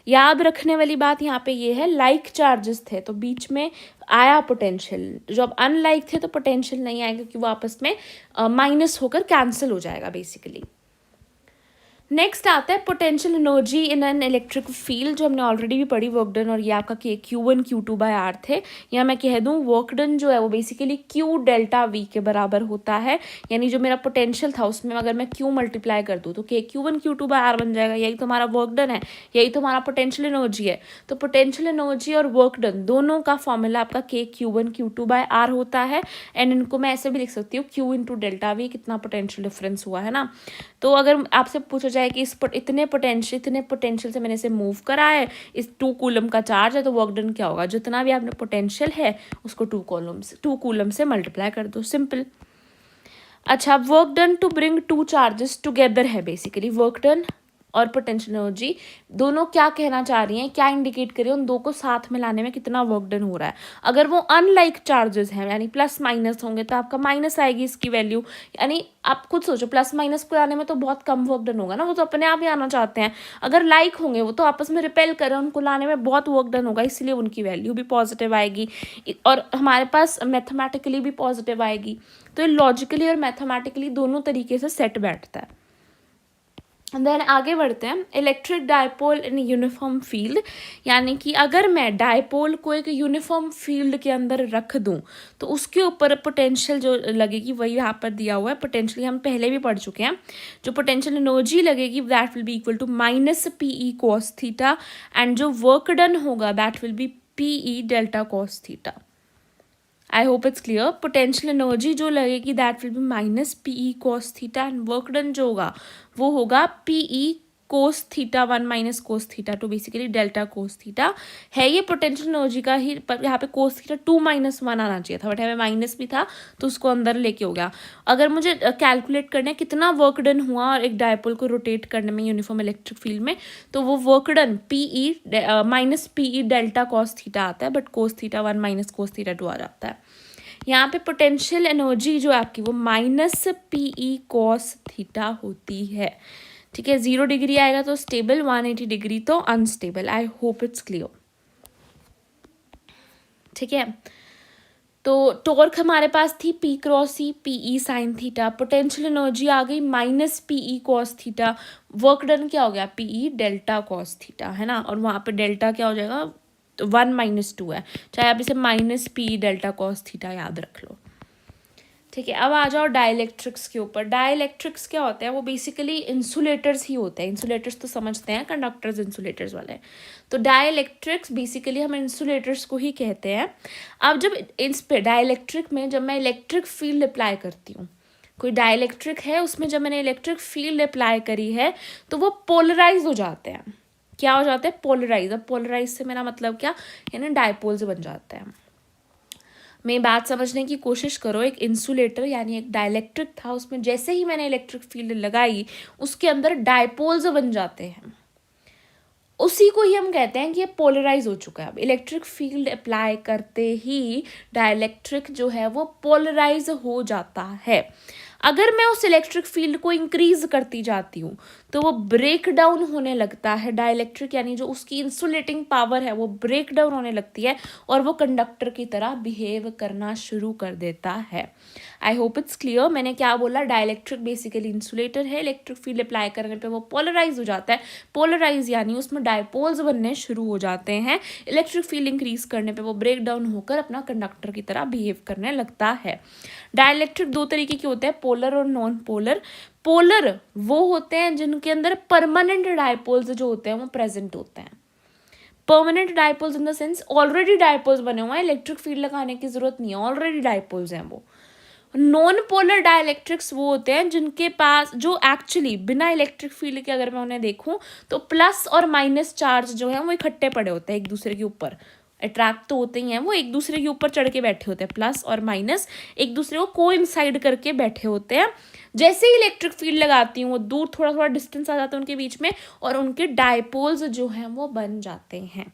याद रखने वाली बात यहाँ पे ये है, लाइक चार्जेस थे तो बीच में आया पोटेंशियल, जब अनलाइक थे तो पोटेंशियल नहीं आएगा क्योंकि वो आपस में माइनस होकर कैंसिल हो जाएगा बेसिकली। नेक्स्ट आता है potential energy in an electric field, जो हमने ऑलरेडी भी पढ़ी, वर्क डन, और ये आपका Q1 Q2 बाय आर थे। या मैं कह दूँ वर्क डन जो है वो बेसिकली Q डेल्टा V के बराबर होता है, यानी जो मेरा पोटेंशियल था उसमें अगर मैं Q मल्टीप्लाई कर दूँ तो Q1 Q2 बाय आर बन जाएगा। यही तो हमारा वर्क डन है, यही तो हमारा पोटेंशियल एनर्जी है। तो पोटेंशियल एनर्जी और वर्क डन दोनों का फॉर्मूला आपका Q1 Q2 बाय आर होता है। एंड इनको मैं ऐसे भी लिख सकती हूँ Q इंटू डेल्टा V, कितना पोटेंशियल डिफरेंस हुआ है ना। तो अगर आपसे पूछा जाए कि इतने पोटेंशियल से मैंने इसे मूव करा है, इस 2 कूलम का चार्ज है, तो वर्क डन क्या होगा, जितना भी आपने पोटेंशियल है उसको 2 कूलम से मल्टीप्लाई कर दो, सिंपल। अच्छा, work done to bring 2 charges together है बेसिकली, वर्क डन और पोटेंशियल एनर्जी दोनों क्या कहना चाह रही हैं, क्या इंडिकेट करें, उन दो को साथ में लाने में कितना वर्क डन हो रहा है। अगर वो अनलाइक चार्जेस हैं यानी प्लस माइनस होंगे तो आपका माइनस आएगी इसकी वैल्यू, यानी आप खुद सोचो प्लस माइनस को लाने में तो बहुत कम वर्क डन होगा ना, वो तो अपने आप ही आना चाहते हैं। अगर लाइक होंगे वो तो आपस में रिपेल करें, उनको लाने में बहुत वर्क डन होगा, इसलिए उनकी वैल्यू भी पॉजिटिव आएगी और हमारे पास मैथमेटिकली भी पॉजिटिव आएगी। तो ये लॉजिकली और मैथमेटिकली दोनों तरीके से सेट बैठता है। देन आगे बढ़ते हैं, electric dipole in uniform field, यानी कि अगर मैं डायपोल को एक यूनिफॉर्म फील्ड के अंदर रख दूं तो उसके ऊपर पोटेंशियल जो लगेगी वही यहाँ पर दिया हुआ है। पोटेंशियल हम पहले भी पढ़ चुके हैं, जो पोटेंशियल एनर्जी लगेगी that will be equal to minus PE cos theta, and जो वर्क डन होगा that will be PE delta cos theta. I hope it's clear. Potential energy जो लगेगी that will be minus PE cos theta, and work done जो होगा वो होगा PE cos theta 1 minus cos theta 2, basically delta cos theta है। ये potential energy का ही, पर यहाँ पे cos थीटा 2 माइनस 1 आना चाहिए था, बट हमें माइनस भी था तो उसको अंदर लेके हो गया। अगर मुझे कैलकुलेट करना है कितना वर्क डन हुआ और एक डायपोल को रोटेट करने में यूनिफॉर्म इलेक्ट्रिक फील्ड में, तो वो work done PE minus PE delta cos theta आता है, but cos theta 1 minus cos theta 2 आ जाता है। यहाँ पे पोटेंशियल एनर्जी जो आपकी वो माइनस PE cos थीटा होती है, ठीक है। 0 डिग्री आएगा तो स्टेबल, 180 डिग्री तो unstable. I hope it's clear, ठीक है। तो टॉर्क हमारे पास थी P cross E PE sine theta, potential energy आ गई minus PE cos theta, work done क्या हो गया PE डेल्टा cos थीटा, है ना। और वहाँ पे डेल्टा क्या हो जाएगा, तो 1 माइनस 2 है, चाहे आप इसे minus PE delta cos theta याद रख लो, ठीक है। अब आ जाओ डाइलेक्ट्रिक्स के ऊपर। डाइलेक्ट्रिक्स क्या होते हैं, वो बेसिकली इंसुलेटर्स ही होते हैं। इंसुलेटर्स तो समझते हैं, कंडक्टर्स इंसुलेटर्स वाले। तो डाइलेक्ट्रिक्स बेसिकली हम इंसुलेटर्स को ही कहते हैं। अब जब इस पे डाइलेक्ट्रिक में जब मैं इलेक्ट्रिक फील्ड अप्लाई करती हूँ, कोई डाइलेक्ट्रिक है उसमें जब मैंने इलेक्ट्रिक फील्ड अप्लाई करी है तो वो पोलराइज हो जाते हैं। क्या हो जाते हैं, पोलराइज। अब पोलराइज से मेरा मतलब क्या, यानी डायपोल्स बन जाते हैं। मेरी बात समझने की कोशिश करो, एक इंसुलेटर यानी एक डाइलेक्ट्रिक था, उसमें जैसे ही मैंने इलेक्ट्रिक फील्ड लगाई उसके अंदर डायपोल्स बन जाते हैं, उसी को ही हम कहते हैं कि ये पोलराइज हो चुका है। अब इलेक्ट्रिक फील्ड अप्लाई करते ही डाइलेक्ट्रिक जो है वो पोलराइज हो जाता है। अगर मैं उस इलेक्ट्रिक फील्ड को इंक्रीज करती जाती हूँ तो वो ब्रेक डाउन होने लगता है डाइलेक्ट्रिक, यानी जो उसकी इंसुलेटिंग पावर है वो ब्रेक डाउन होने लगती है और वो कंडक्टर की तरह बिहेव करना शुरू कर देता है। आई होप इट्स क्लियर। मैंने क्या बोला, डाइलेक्ट्रिक बेसिकली इंसुलेटर है, इलेक्ट्रिक फील्ड अप्लाई करने पे वो पोलराइज हो जाता है। पोलराइज यानी उसमें डायपोल्स बनने शुरू हो जाते हैं, इलेक्ट्रिक फील्ड इंक्रीज करने पे वो ब्रेक डाउन होकर अपना कंडक्टर की तरह बिहेव करने लगता है। डाइलेक्ट्रिक दो तरीके के होते हैं, पोलर और नॉन पोलर। पोलर वो होते हैं जिनके अंदर परमानेंट डायपोल्स जो होते हैं वो प्रेजेंट होते हैं। Permanent dipoles in the sense already dipoles बने हुए हैं, इलेक्ट्रिक फील्ड लगाने की जरूरत नहीं है, ऑलरेडी डायपोल्स हैं वो। नॉन पोलर डाइलेक्ट्रिक्स वो होते हैं जिनके पास, जो एक्चुअली बिना इलेक्ट्रिक फील्ड के अगर मैं उन्हें देखूं तो प्लस और माइनस चार्ज जो है वो इकट्ठे पड़े होते हैं एक दूसरे के ऊपर। अट्रैक्ट तो होते ही हैं, वो एक दूसरे के ऊपर चढ़ के बैठे होते हैं, प्लस और माइनस एक दूसरे को कोइंसाइड करके बैठे होते हैं। जैसे ही इलेक्ट्रिक फील्ड लगाती हूँ वो दूर थोड़ा थोड़ा डिस्टेंस आ जाता है उनके बीच में और उनके डायपोल्स जो हैं वो बन जाते हैं।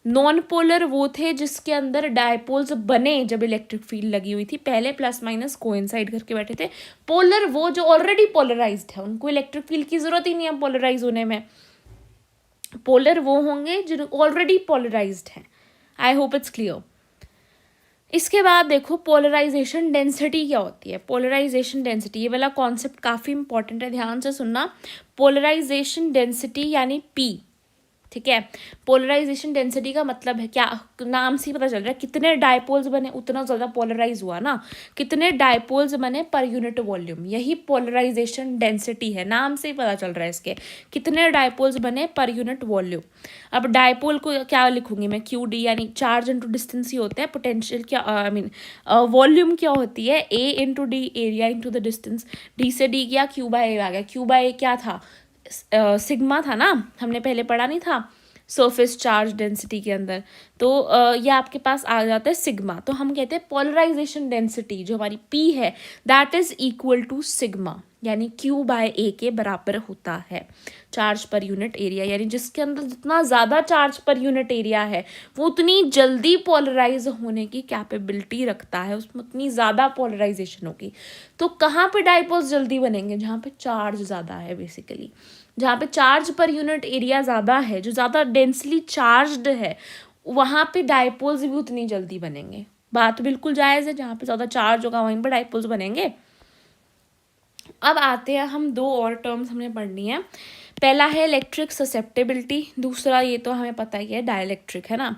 नॉन पोलर वो थे जिसके अंदर डायपोल्स बने जब इलेक्ट्रिक फील्ड लगी हुई थी, पहले प्लस माइनस कोइंसाइड करके बैठे थे। पोलर वो जो ऑलरेडी पोलराइज्ड है, उनको इलेक्ट्रिक फील्ड की जरूरत ही नहीं है पोलराइज होने में। पोलर वो होंगे जो ऑलरेडी पोलराइज्ड हैं। आई होप इट्स क्लियर। इसके बाद देखो पोलराइजेशन डेंसिटी क्या होती है। पोलराइजेशन डेंसिटी, ये वाला कॉन्सेप्ट काफ़ी इंपॉर्टेंट है, ध्यान से सुनना। पोलराइजेशन डेंसिटी यानी पी, ठीक है। पोलराइजेशन डेंसिटी का मतलब है क्या, नाम से ही पता चल रहा है, कितने डायपोल्स बने उतना ज़्यादा पोलराइज हुआ ना, कितने डायपोल्स बने पर यूनिट वॉल्यूम, यही पोलराइजेशन डेंसिटी है, नाम से ही पता चल रहा है इसके, कितने डायपोल्स बने पर यूनिट वॉल्यूम। अब डायपोल को क्या लिखूंगी मैं, क्यू डी, यानी चार्ज इंटू डिस्टेंस ही होता है। पोटेंशियल क्या, आई मीन वॉल्यूम क्या होती है, a into d, area into the distance. D से डी गया, क्यू बाय ए आ गया। क्यू बाय ए क्या था, सिग्मा था ना, हमने पहले पढ़ा नहीं था सरफेस चार्ज डेंसिटी के अंदर। तो ये आपके पास आ जाता है सिग्मा। तो हम कहते हैं पोलराइजेशन डेंसिटी जो हमारी पी है that is equal to sigma, यानी क्यू बाय ए के बराबर होता है चार्ज पर यूनिट एरिया। यानी जिसके अंदर जितना ज़्यादा चार्ज पर यूनिट एरिया है वो उतनी जल्दी पोलराइज होने की कैपेबिलिटी रखता है, उसमें उतनी ज़्यादा पोलराइजेशन होगी। तो कहाँ पे डायपोल्स जल्दी बनेंगे, जहाँ पे चार्ज ज़्यादा है, बेसिकली जहाँ पे चार्ज पर यूनिट एरिया ज़्यादा है, जो ज़्यादा डेंसली चार्ज्ड है, वहाँ पे डायपोल्स भी उतनी जल्दी बनेंगे। बात बिल्कुल जायज़ है, जहाँ पे ज़्यादा चार्ज होगा वहीं पर डायपोल्स बनेंगे। अब आते हैं हम, दो और टर्म्स हमने पढ़नी है। पहला है इलेक्ट्रिक ससेप्टेबिलिटी, दूसरा ये तो हमें पता ही है डाइलेक्ट्रिक, है ना।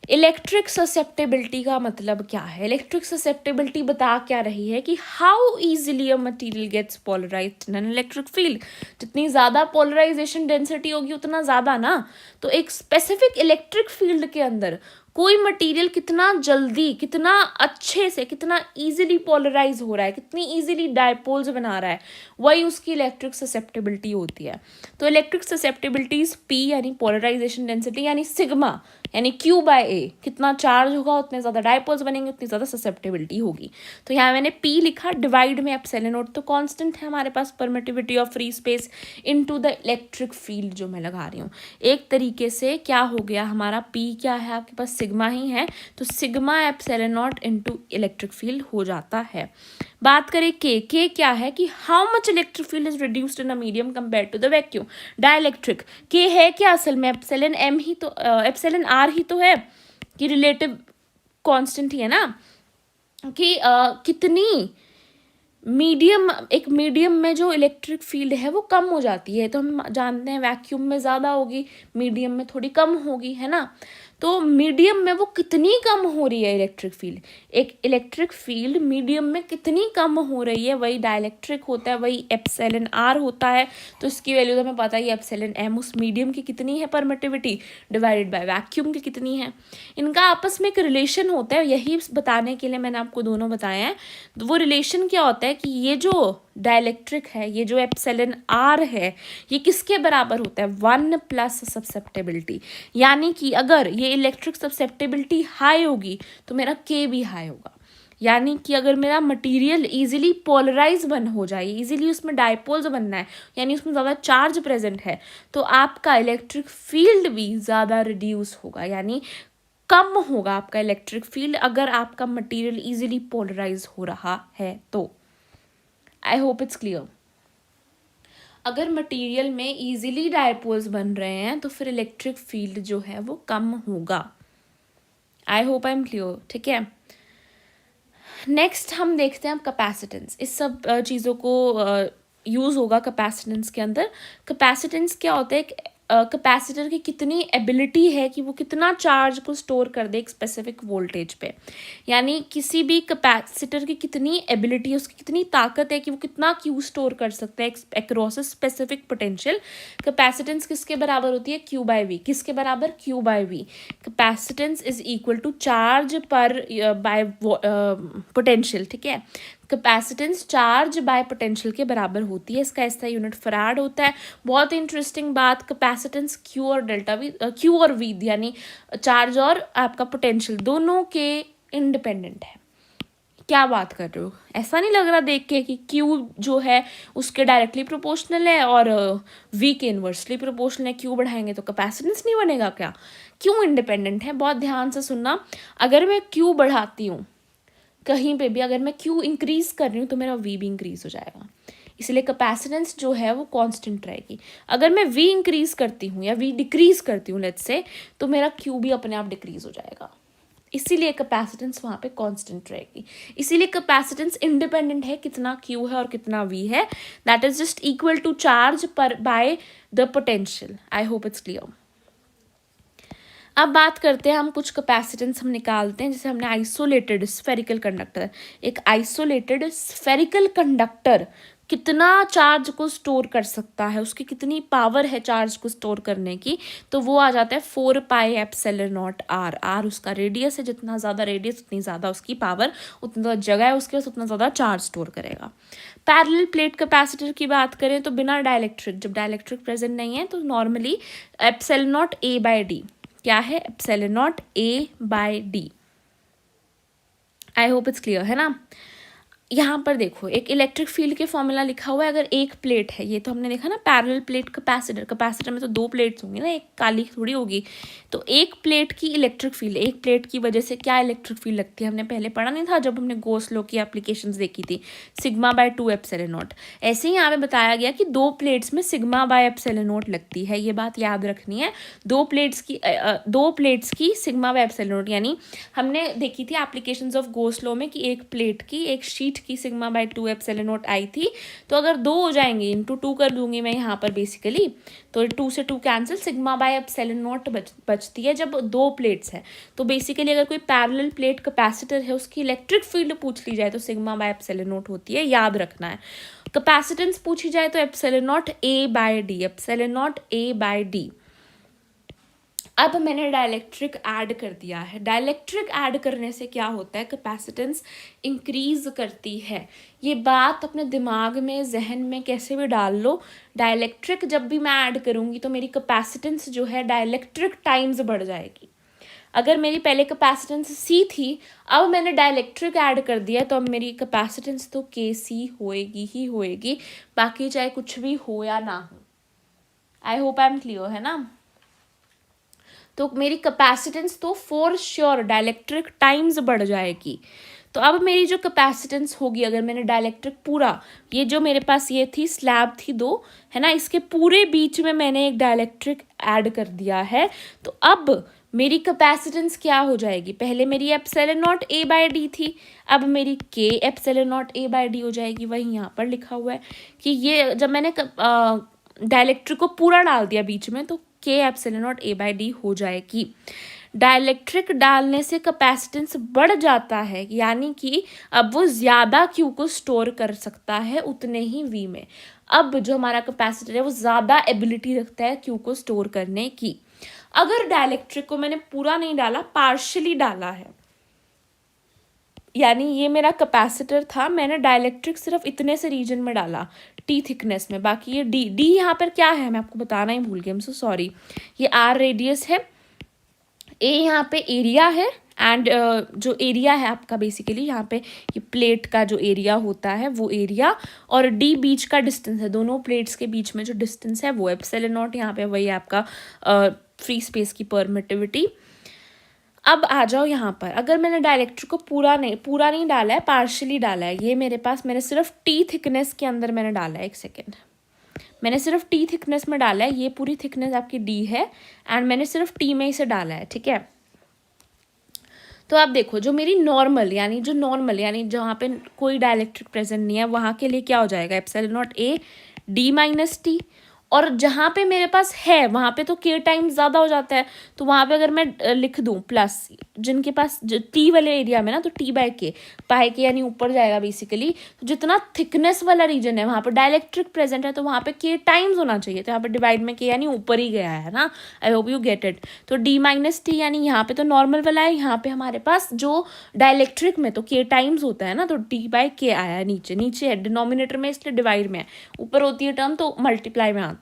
इलेक्ट्रिक ससेप्टेबिलिटी का मतलब क्या है, इलेक्ट्रिक ससेप्टेबिलिटी बता क्या रही है कि how easily a material gets polarized in an electric field. जितनी ज़्यादा पोलराइजेशन डेंसिटी होगी उतना ज़्यादा ना, तो एक स्पेसिफिक इलेक्ट्रिक फील्ड के अंदर कोई मटेरियल कितना जल्दी, कितना अच्छे से, कितना इजीली पोलराइज हो रहा है, कितनी इजीली डायपोल्स बना रहा है, वही उसकी इलेक्ट्रिक ससेप्टेबिलिटी होती है। तो इलेक्ट्रिक ससेप्टेबिलिटी इज पी, यानी पोलराइजेशन डेंसिटी, यानी सिग्मा, यानी क्यू बाय ए। कितना चार्ज होगा उतने ज़्यादा डायपोल्स बनेंगे, उतनी ज़्यादा ससेप्टेबिलिटी होगी। तो यहाँ मैंने पी लिखा, डिवाइड में एप्सिलॉन नॉट तो कांस्टेंट है हमारे पास, permittivity of free space into the electric field जो मैं लगा रही हूँ। एक तरीके से क्या हो गया हमारा, पी क्या है आपके पास, सिग्मा ही है, तो sigma epsilon naught into electric field हो जाता है। बात करें के क्या है कि how much electric field is reduced in a medium compare to the vacuum. Dielectric के है क्या असल में, एप्सिलॉन एम ही तो, एप्सिलॉन आर ही तो है, कि रिलेटिव कांस्टेंट ही है ना, कि कितनी मीडियम, एक मीडियम में जो इलेक्ट्रिक फील्ड है वो कम हो जाती है। तो हम जानते हैं वैक्यूम में ज़्यादा होगी, मीडियम में थोड़ी कम होगी, है ना। तो मीडियम में वो कितनी कम हो रही है इलेक्ट्रिक फील्ड, एक इलेक्ट्रिक फील्ड मीडियम में कितनी कम हो रही है, वही डाइलेक्ट्रिक होता है, वही एप्सिलॉन आर होता है। तो इसकी वैल्यू तो हमें पता ही है, एप्सिलॉन एम उस मीडियम की कितनी है परमिटिविटी, डिवाइडेड बाय वैक्यूम की कितनी है। इनका आपस में एक रिलेशन होता है, यही बताने के लिए मैंने आपको दोनों बताए हैं। तो वो रिलेशन क्या होता है कि ये जो डाइलेक्ट्रिक है, ये जो एप्सिलॉन आर है, ये किसके बराबर होता है, 1 प्लस ससेप्टेबिलिटी। यानी कि अगर ये इलेक्ट्रिक ससेप्टेबिलिटी हाई होगी तो मेरा के भी हाई होगा। यानी कि अगर मेरा मटेरियल इजीली पोलराइज हो जाए, इजीली उसमें डायपोल्स बनना है, यानी उसमें ज़्यादा चार्ज प्रेजेंट है, तो आपका इलेक्ट्रिक फील्ड भी ज़्यादा रिड्यूस होगा, यानी कम होगा आपका इलेक्ट्रिक फील्ड, अगर आपका मटेरियल इजीली पोलराइज हो रहा है तो। आई होप इट्स क्लियर। अगर मटेरियल में इजीली डायपोल्स बन रहे हैं तो फिर इलेक्ट्रिक फील्ड जो है वो कम होगा। आई होप आई एम क्लियर, ठीक है। नेक्स्ट हम देखते हैं अब कैपेसिटेंस। इस सब चीज़ों को यूज़ होगा कैपेसिटेंस के अंदर। कैपेसिटेंस क्या होता है, कैपेसिटर की कितनी एबिलिटी है कि वो कितना चार्ज को स्टोर कर दे एक स्पेसिफिक वोल्टेज पे। यानी किसी भी कैपेसिटर की कितनी एबिलिटी है, उसकी कितनी ताकत है कि वो कितना क्यू स्टोर कर सकता है across a specific potential. Capacitance किसके बराबर होती है, क्यू बाय वी। किसके बराबर, Q by V. Capacitance is equal to charge पर बाय पोटेंशियल, ठीक है। कैपेसिटेंस चार्ज बाय पोटेंशियल के बराबर होती है, इसका ऐसा यूनिट फराड होता है। बहुत इंटरेस्टिंग बात, कैपेसिटेंस क्यू और डेल्टा वी, क्यू और वी यानी चार्ज और आपका पोटेंशियल दोनों के इंडिपेंडेंट है। क्या बात कर रहे हो, ऐसा नहीं लग रहा देख के कि Q जो है उसके डायरेक्टली प्रोपोर्शनल है और V के इन्वर्सली प्रोपोर्शनल है, Q बढ़ाएंगे तो कैपेसिटेंस नहीं बनेगा क्या? Q इंडिपेंडेंट है, बहुत ध्यान से सुनना। अगर मैं Q बढ़ाती हूँ कहीं पे भी, अगर मैं Q इंक्रीज कर रही हूँ तो मेरा V भी इंक्रीज हो जाएगा, इसलिए कैपेसिटेंस जो है वो कांस्टेंट रहेगी। अगर मैं V इंक्रीज करती हूँ या V डिक्रीज करती हूँ लेट्स से, तो मेरा Q भी अपने आप डिक्रीज हो जाएगा, इसीलिए कैपेसिटेंस वहाँ पे कांस्टेंट रहेगी। इसीलिए कैपेसिटेंस इंडिपेंडेंट है कितना Q है और कितना V है, that is just equal to charge पर by the potential. I hope it's clear. अब बात करते हैं हम कुछ कैपेसिटेंस हम निकालते हैं, जैसे हमने आइसोलेटेड स्फेरिकल कंडक्टर, एक आइसोलेटेड स्फेरिकल कंडक्टर कितना चार्ज को स्टोर कर सकता है, उसकी कितनी पावर है चार्ज को स्टोर करने की, तो वो आ जाता है 4 pi epsilon naught R. R उसका रेडियस है, जितना ज़्यादा रेडियस उतनी ज़्यादा उसकी पावर, उतना ज़्यादा जगह है उसके पास, उतना ज़्यादा चार्ज स्टोर करेगा। पैरेलल प्लेट कैपेसिटर की बात करें तो बिना डाइलेक्ट्रिक, जब डाइलेक्ट्रिक प्रेजेंट नहीं है तो normally epsilon naught A by D, क्या है epsilon naught A by D. I hope it's clear है ना। यहाँ पर देखो एक इलेक्ट्रिक फील्ड के फॉर्मूला लिखा हुआ है, अगर एक प्लेट है, ये तो हमने देखा ना पैरेलल प्लेट कैपेसिटर, कैपेसिटर में तो 2 प्लेट्स होंगी ना, एक काली थोड़ी होगी, तो एक प्लेट की इलेक्ट्रिक फील्ड, एक प्लेट की वजह से क्या इलेक्ट्रिक फील्ड लगती है, हमने पहले पढ़ा नहीं था जब हमने गॉस लॉ की एप्लीकेशंस देखी थी, सिग्मा बाय 2 एप्सिलॉन नॉट। ऐसे ही यहाँ पे बताया गया कि 2 प्लेट्स में सिग्मा बाय एप्सिलॉन नॉट लगती है, ये बात याद रखनी है। 2 प्लेट्स की सिग्मा बाय एप्सिलॉन नॉट, यानी हमने देखी थी एप्लीकेशंस ऑफ गॉस लॉ में कि एक प्लेट की, एक शीट की sigma bye 2 epsilon not I थी, तो अगर 2 हो जाएंगे इंटू 2 कर दूंगी मैं यहाँ पर बेसिकली, तो 2 से 2 cancel, sigma by epsilon not बचती है जब 2 प्लेट्स है। तो बेसिकली अगर कोई पैरेलल प्लेट कैपेसिटर है उसकी इलेक्ट्रिक फील्ड पूछ ली जाए तो सिग्मा बाय एप्सिलॉन नॉट होती है, याद रखना है। कैपेसिटेंस पूछी जाए तो epsilon naught A by D, epsilon naught A by D. अब मैंने डाइलेक्ट्रिक ऐड कर दिया है। डाइलेक्ट्रिक ऐड करने से क्या होता है, कैपेसिटेंस इंक्रीज करती है। ये बात अपने दिमाग में, जहन में कैसे भी डाल लो, डाइलेक्ट्रिक जब भी मैं ऐड करूँगी तो मेरी कैपेसिटेंस जो है डाइलेक्ट्रिक टाइम्स बढ़ जाएगी। अगर मेरी पहले कैपेसिटेंस C थी, अब मैंने डाइलेक्ट्रिक ऐड कर दिया तो अब मेरी कैपेसिटेंस तो KC होएगी ही होएगी, बाकी चाहे कुछ भी हो या ना हो। आई होप आई एम क्लियर है ना। तो मेरी कैपेसिटेंस तो फॉर श्योर डाइलेक्ट्रिक टाइम्स बढ़ जाएगी। तो अब मेरी जो कैपेसिटेंस होगी, अगर मैंने डाइलेक्ट्रिक पूरा, ये जो मेरे पास ये थी स्लैब थी 2 है ना, इसके पूरे बीच में मैंने एक डाइलेक्ट्रिक ऐड कर दिया है, तो अब मेरी कैपेसिटेंस क्या हो जाएगी, पहले मेरी epsilon naught A by D थी, अब मेरी K epsilon naught A by D हो जाएगी। वही यहाँ पर लिखा हुआ है कि ये जब मैंने डाइलेक्ट्रिक को पूरा डाल दिया बीच में तो K epsilon naught A by D हो जाएगी। डाइलेक्ट्रिक डालने से कैपेसिटेंस बढ़ जाता है, यानी कि अब वो ज़्यादा Q को स्टोर कर सकता है उतने ही V में। अब जो हमारा कैपेसिटर है वो ज़्यादा एबिलिटी रखता है Q को स्टोर करने की। अगर डाइलेक्ट्रिक को मैंने पूरा नहीं डाला, पार्शियली डाला है, यानी ये मेरा कैपेसिटर था, मैंने डाइलेक्ट्रिक सिर्फ इतने से रीजन में डाला T थिकनेस में, बाकी ये D यहाँ पर क्या है मैं आपको बताना ही भूल गई, I'm so sorry। ये R रेडियस है, A यहाँ पे एरिया है, एंड जो एरिया है आपका बेसिकली यहाँ पे ये प्लेट का जो एरिया होता है वो एरिया, और D बीच का डिस्टेंस है, दोनों प्लेट्स के बीच में जो डिस्टेंस है वो एप्सिलॉन नॉट, यहाँ पे वही आपका फ्री स्पेस की परमिटिविटी। अब आ जाओ यहाँ पर, अगर मैंने डाइलेक्ट्रिक को पूरा नहीं डाला है, पार्शियली डाला है, ये मेरे पास मैंने सिर्फ T थिकनेस के अंदर मैंने डाला है, एक सेकेंड, मैंने सिर्फ T थिकनेस में डाला है, ये पूरी थिकनेस आपकी D है एंड मैंने सिर्फ T में इसे डाला है, ठीक है। तो आप देखो जो मेरी नॉर्मल यानी जहाँ पे कोई डाइलेक्ट्रिक प्रेजेंट नहीं है वहाँ के लिए क्या हो जाएगा, epsilon naught A D minus T, और जहाँ पे मेरे पास है वहाँ पे तो K टाइम्स ज़्यादा हो जाता है, तो वहाँ पे अगर मैं लिख दूँ प्लस, जिनके पास जो T वाले एरिया में ना, तो T बाय K, पाई के यानी ऊपर जाएगा बेसिकली, तो जितना थिकनेस वाला रीजन है वहाँ पर डाइलेक्ट्रिक प्रेजेंट है तो वहाँ पे K टाइम्स होना चाहिए, तो यहाँ पे डिवाइड में K यानी ऊपर ही गया है ना। I hope you get it. तो D माइनस T यानी यहाँ पे तो नॉर्मल वाला है, यहाँ पे हमारे पास जो डाइलेक्ट्रिक में तो K टाइम्स होता है ना, तो D बाय K आया है, नीचे है डिनोमिनेटर में इसलिए डिवाइड में है, ऊपर होती है टर्म तो मल्टीप्लाई में आता।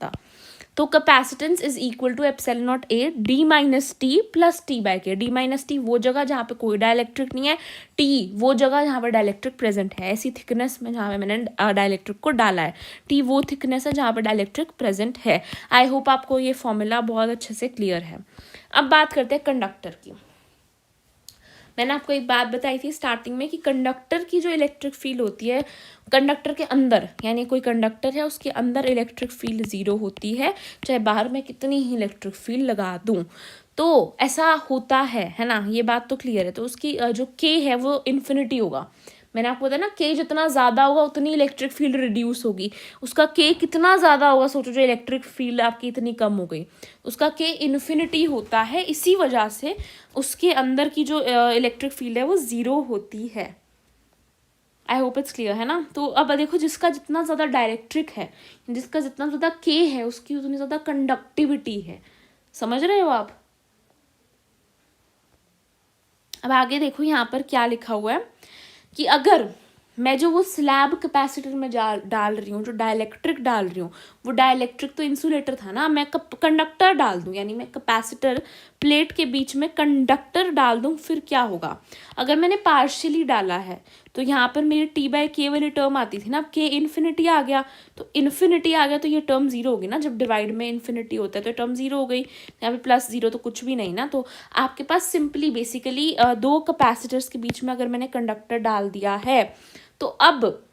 तो capacitance is equal to epsilon naught A D minus T plus T by K. D minus T वो जगह जहाँ पे कोई डाइलेक्ट्रिक नहीं है, टी वो जगह जहाँ पे डाइलेक्ट्रिक प्रेजेंट है, ऐसी थिकनेस में जहाँ पे मैंने डाइलेक्ट्रिक को डाला है। टी वो थिकनेस है जहाँ पे डाइलेक्ट्रिक प्रेजेंट है। आई होप आपको ये फॉर्मूला बहुत अच्छे से क्लियर है। अब बात करते हैं कंडक्टर की। मैंने आपको एक बात बताई थी स्टार्टिंग में कि कंडक्टर की जो इलेक्ट्रिक फील्ड होती है, कंडक्टर के अंदर, यानी कोई कंडक्टर है उसके अंदर इलेक्ट्रिक फील्ड ज़ीरो होती है, चाहे बाहर मैं कितनी ही इलेक्ट्रिक फील्ड लगा दूं। तो ऐसा होता है ना, ये बात तो क्लियर है। तो उसकी जो के है वो इन्फिनिटी होगा। मैंने आपको बताया ना, के जितना ज़्यादा होगा उतनी इलेक्ट्रिक फील्ड रिड्यूस होगी। उसका के कितना ज़्यादा होगा, सोचो जो इलेक्ट्रिक फील्ड आपकी इतनी कम हो गई, उसका के इन्फिनिटी होता है। इसी वजह से उसके अंदर की जो इलेक्ट्रिक फील्ड है वो ज़ीरो होती है। आई होप इट्स क्लियर है ना। तो अब देखो, जिसका जितना ज़्यादा डायरेक्ट्रिक है, जिसका जितना ज़्यादा के है, उसकी उतनी ज़्यादा कंडक्टिविटी है। समझ रहे हो आप? अब आगे देखो यहाँ पर क्या लिखा हुआ है कि अगर मैं जो वो स्लैब कैपेसिटर में डाल रही हूँ, जो डाइलेक्ट्रिक डाल रही हूँ, वो डाइलेक्ट्रिक तो इंसुलेटर था ना, मैं कंडक्टर डाल दूँ, यानी मैं कैपेसिटर प्लेट के बीच में कंडक्टर डाल दूँ, फिर क्या होगा? अगर मैंने पार्शियली डाला है तो यहाँ पर मेरी टी बाय के वाली टर्म आती थी ना, अब के इन्फिनिटी आ गया, तो इन्फिनिटी आ गया तो ये टर्म जीरो होगी ना। जब डिवाइड में इन्फिनिटी होता है तो टर्म जीरो हो गई। यहाँ पे प्लस जीरो तो कुछ भी नहीं ना। तो आपके पास सिंपली बेसिकली दो कैपेसिटर्स के बीच में अगर मैंने कंडक्टर डाल दिया है, तो अब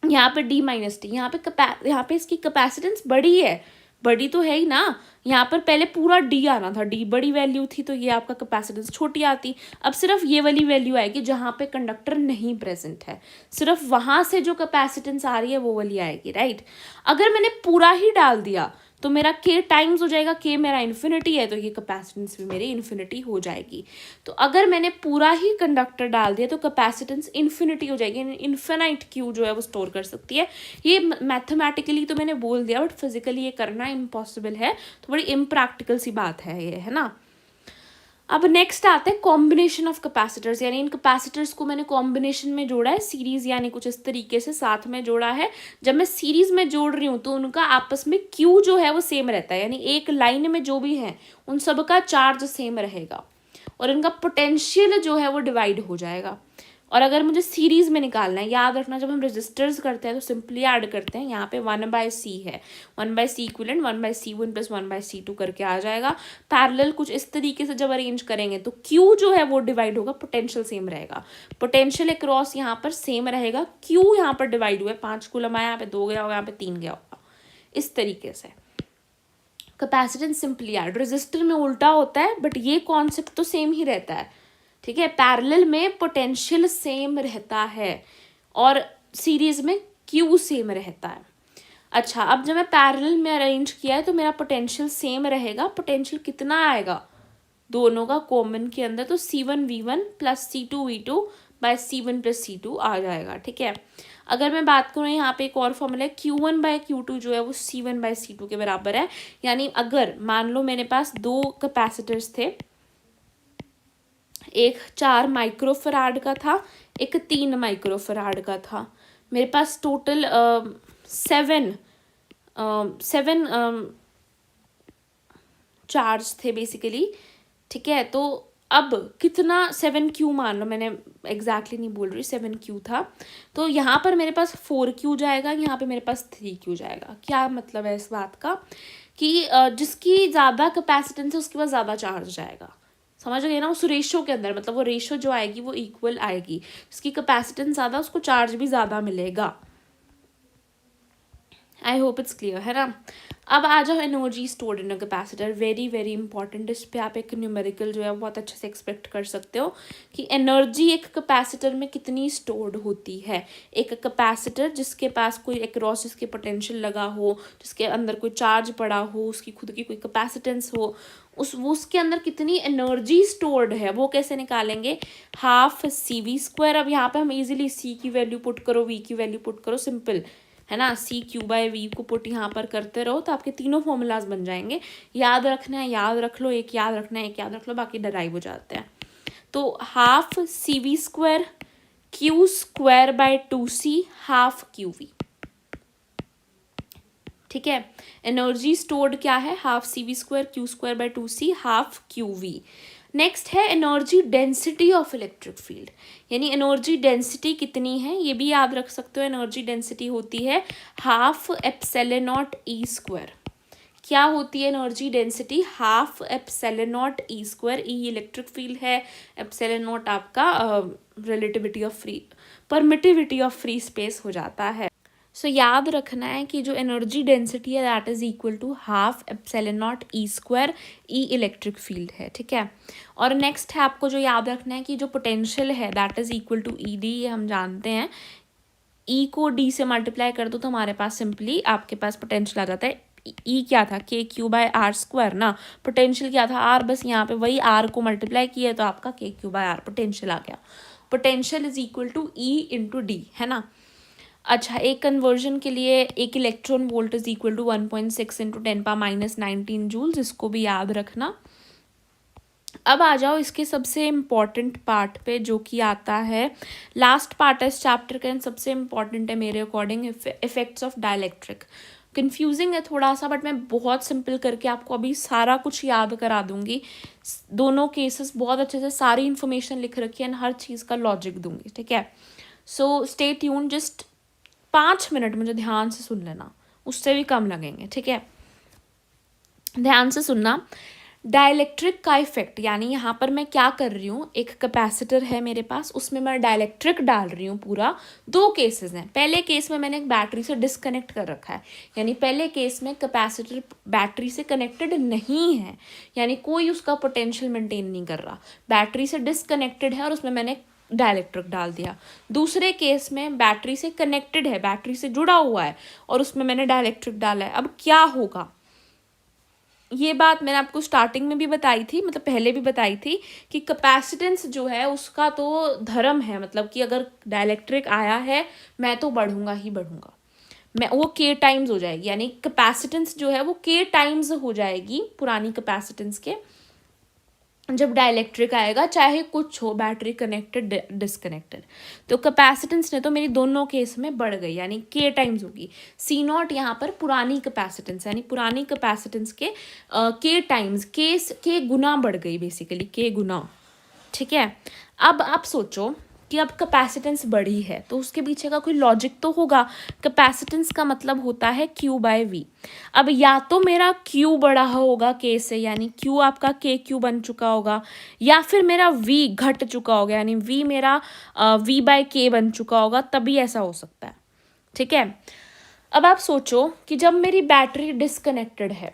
यहाँ पे डी माइनस टी, यहाँ पे इसकी कैपेसिटेंस बड़ी है, बड़ी तो है ही ना। यहाँ पर पहले पूरा डी आना था, डी बड़ी वैल्यू थी, तो ये आपका कैपेसिटेंस छोटी आती। अब सिर्फ ये वाली वैल्यू आएगी जहाँ पे कंडक्टर नहीं प्रेजेंट है, सिर्फ वहाँ से जो कैपेसिटेंस आ रही है वो वाली आएगी, राइट। अगर मैंने पूरा ही डाल दिया तो मेरा के टाइम्स हो जाएगा, के मेरा इन्फिनिटी है तो ये कैपेसिटेंस भी मेरी इन्फिनिटी हो जाएगी। तो अगर मैंने पूरा ही कंडक्टर डाल दिया तो कैपेसिटेंस इन्फिनिटी हो जाएगी, इन्फिनाइट क्यू जो है वो स्टोर कर सकती है। ये मैथमेटिकली तो मैंने बोल दिया, बट फिजिकली ये करना इम्पॉसिबल है, तो बड़ी इम्प्रैक्टिकल सी बात है ये, है ना। अब नेक्स्ट आता है कॉम्बिनेशन ऑफ कैपेसिटर्स, यानी इन कैपेसिटर्स को मैंने कॉम्बिनेशन में जोड़ा है, सीरीज यानी कुछ इस तरीके से साथ में जोड़ा है। जब मैं सीरीज में जोड़ रही हूँ तो उनका आपस में क्यू जो है वो सेम रहता है, यानी एक लाइन में जो भी है उन सब का चार्ज सेम रहेगा, और इनका पोटेंशियल जो है वो डिवाइड हो जाएगा। और अगर मुझे सीरीज में निकालना है, याद रखना जब हम रजिस्टर्स करते हैं तो सिंपली ऐड करते हैं, यहाँ पे 1/c है, 1/c equivalent 1/c1 plus 1/c2 करके आ जाएगा। पैरेलल कुछ इस तरीके से जब अरेंज करेंगे तो Q जो है वो डिवाइड होगा, पोटेंशियल सेम रहेगा, पोटेंशियल अक्रॉस यहाँ पर सेम रहेगा, Q यहाँ पर डिवाइड हुआ है, 5 कूलम आया, यहाँ पे 2 गया होगा, यहाँ पे 3 गया होगा, इस तरीके से। कैपेसिटेंस सिंपली ऐड, रजिस्टर में उल्टा होता है, बट ये कॉन्सेप्ट तो सेम ही रहता है, ठीक है। पैरेलल में पोटेंशियल सेम रहता है और सीरीज में क्यू सेम रहता है। अच्छा, अब जब मैं पैरेलल में अरेंज किया है तो मेरा पोटेंशियल सेम रहेगा। पोटेंशियल कितना आएगा दोनों का कॉमन के अंदर, तो C1V1 plus C2V2 bye C1 plus C2 आ जाएगा, ठीक है। अगर मैं बात करूँ यहाँ पे एक और फॉर्मूला है, Q1 बाय Q2 जो है वो C1 बाय C2 के बराबर है। यानी अगर मान लो मेरे पास दो कैपेसिटर्स थे, एक 4 माइक्रोफराड का था, एक 3 माइक्रोफराड का था, मेरे पास टोटल 7 चार्ज थे बेसिकली, ठीक है। तो अब कितना 7Q मान लो, मैंने एग्जैक्टली नहीं बोल रही, 7Q था, तो यहाँ पर मेरे पास 4Q जाएगा, यहाँ पे मेरे पास 3Q जाएगा। क्या मतलब है इस बात का कि जिसकी ज़्यादा कैपेसिटेंस है उसके पास ज़्यादा चार्ज जाएगा, समझ गए ना। उस रेशो के अंदर, मतलब वो रेशो जो आएगी वो इक्वल आएगी, जिसकी कैपेसिटेंस ज़्यादा उसको चार्ज भी ज़्यादा मिलेगा। आई होप इट्स क्लियर, है ना। अब आ जाओ energy stored in a capacitor, very very important. इस पे आप एक न्यूमेरिकल जो है बहुत अच्छे से एक्सपेक्ट कर सकते हो कि एनर्जी एक कैपेसिटर में कितनी स्टोर्ड होती है। एक कैपेसिटर जिसके पास कोई अक्रॉस जिसके पोटेंशियल लगा हो, जिसके अंदर कोई चार्ज पड़ा हो, उसकी खुद की कोई कैपेसिटेंस हो, उसके अंदर कितनी एनर्जी स्टोर्ड है वो कैसे निकालेंगे, हाफ CV²। अब यहाँ पे हम इजीली C की वैल्यू पुट करो, V की वैल्यू पुट करो, सिंपल है ना। CQ/V को पुट यहाँ पर करते रहो तो आपके तीनों फॉर्मूलाज बन जाएंगे। याद रखना है याद रख लो, एक याद रखना है एक याद रख लो, बाकी डराइव हो जाते हैं। तो half CV² Q² bye 2C half QV, ठीक है। एनर्जी स्टोर्ड क्या है, half c v square q square by 2c, half q v. Next है energy density of electric field, यानी एनर्जी डेंसिटी कितनी है ये भी याद रख सकते हो। एनर्जी डेंसिटी होती है हाफ एप्सिलॉन नॉट ई स्क्वायर। क्या होती है energy density, half epsilon naught ई स्क्वायर। ई इलेक्ट्रिक फील्ड है, एप्सिलॉन नॉट आपका relativity of free permittivity of free space हो जाता है। सो याद रखना है कि जो एनर्जी डेंसिटी है that is equal to half epsilon naught E square, E electric field है, ठीक है। और नेक्स्ट है आपको जो याद रखना है कि जो पोटेंशियल है that is equal to E D, ये हम जानते हैं। ई को डी से मल्टीप्लाई कर दो तो हमारे पास सिंपली आपके पास पोटेंशियल आ जाता है। ई क्या था, के क्यू बाय आर स्क्वायर ना, पोटेंशियल क्या था आर, बस यहाँ पे वही आर को मल्टीप्लाई किया तो आपका K Q by R potential आ गया। Potential is equal to E into D, है ना। अच्छा, एक कन्वर्जन के लिए एक electron volt is equal to 1.6 into 10⁻⁻19 joules, इसको भी याद रखना। अब आ जाओ इसके सबसे इम्पॉर्टेंट पार्ट पे जो कि आता है लास्ट पार्ट है इस चैप्टर का, सबसे इम्पॉर्टेंट है मेरे according, effects of dielectric. Confusing है थोड़ा सा बट मैं बहुत सिंपल करके आपको अभी सारा कुछ याद करा दूंगी। दोनों केसेस बहुत अच्छे से सारी इन्फॉर्मेशन लिख रखी है एंड हर चीज़ का लॉजिक दूंगी, ठीक है। So stay tune, just 5 minute मुझे ध्यान से सुन लेना, उससे भी कम लगेंगे, ठीक है। ध्यान से सुनना। डाइलेक्ट्रिक का इफेक्ट, यानी यहाँ पर मैं क्या कर रही हूँ, एक कैपेसिटर है मेरे पास, उसमें मैं डाइलेक्ट्रिक डाल रही हूँ पूरा। 2 केसेस हैं। पहले केस में मैंने एक बैटरी से डिस्कनेक्ट कर रखा है, यानी पहले केस में कैपेसिटर बैटरी से कनेक्टेड नहीं है, यानी कोई उसका पोटेंशियल मेंटेन नहीं कर रहा, बैटरी से डिस्कनेक्टेड है और उसमें मैंने डाइलेक्ट्रिक डाल दिया। दूसरे केस में बैटरी से कनेक्टेड है, बैटरी से जुड़ा हुआ है और उसमें मैंने डाइलेक्ट्रिक डाला है। अब क्या होगा, ये बात मैंने आपको स्टार्टिंग में भी बताई थी, मतलब पहले भी बताई थी कि कैपेसिटेंस जो है उसका तो धर्म है, मतलब कि अगर डाइलेक्ट्रिक आया है मैं तो बढ़ूंगा ही बढ़ूंगा, मैं वो के टाइम्स हो जाएगी, यानी कैपेसिटेंस जो है वो के टाइम्स हो जाएगी पुरानी कैपेसिटेंस के जब डाइलेक्ट्रिक आएगा, चाहे कुछ हो, बैटरी कनेक्टेड डिस्कनेक्टेड। तो कैपेसिटेंस ने तो मेरी दोनों केस में बढ़ गई, यानी के टाइम्स होगी। सी नॉट यहाँ पर पुरानी कैपेसिटेंस, यानी पुरानी कैपेसिटेंस के टाइम्स, के गुना बढ़ गई, बेसिकली के गुना, ठीक है। अब आप सोचो कि अब कैपेसिटेंस बढ़ी है तो उसके पीछे का कोई लॉजिक तो होगा। कैपेसिटेंस का मतलब होता है क्यू बाय वी। अब या तो मेरा क्यू बढ़ा होगा के से, यानी क्यू आपका के क्यू बन चुका होगा, या फिर मेरा वी घट चुका होगा, यानी वी मेरा वी बाय के बन चुका होगा, तभी ऐसा हो सकता है, ठीक है। अब आप सोचो कि जब मेरी बैटरी डिस्कनेक्टेड है,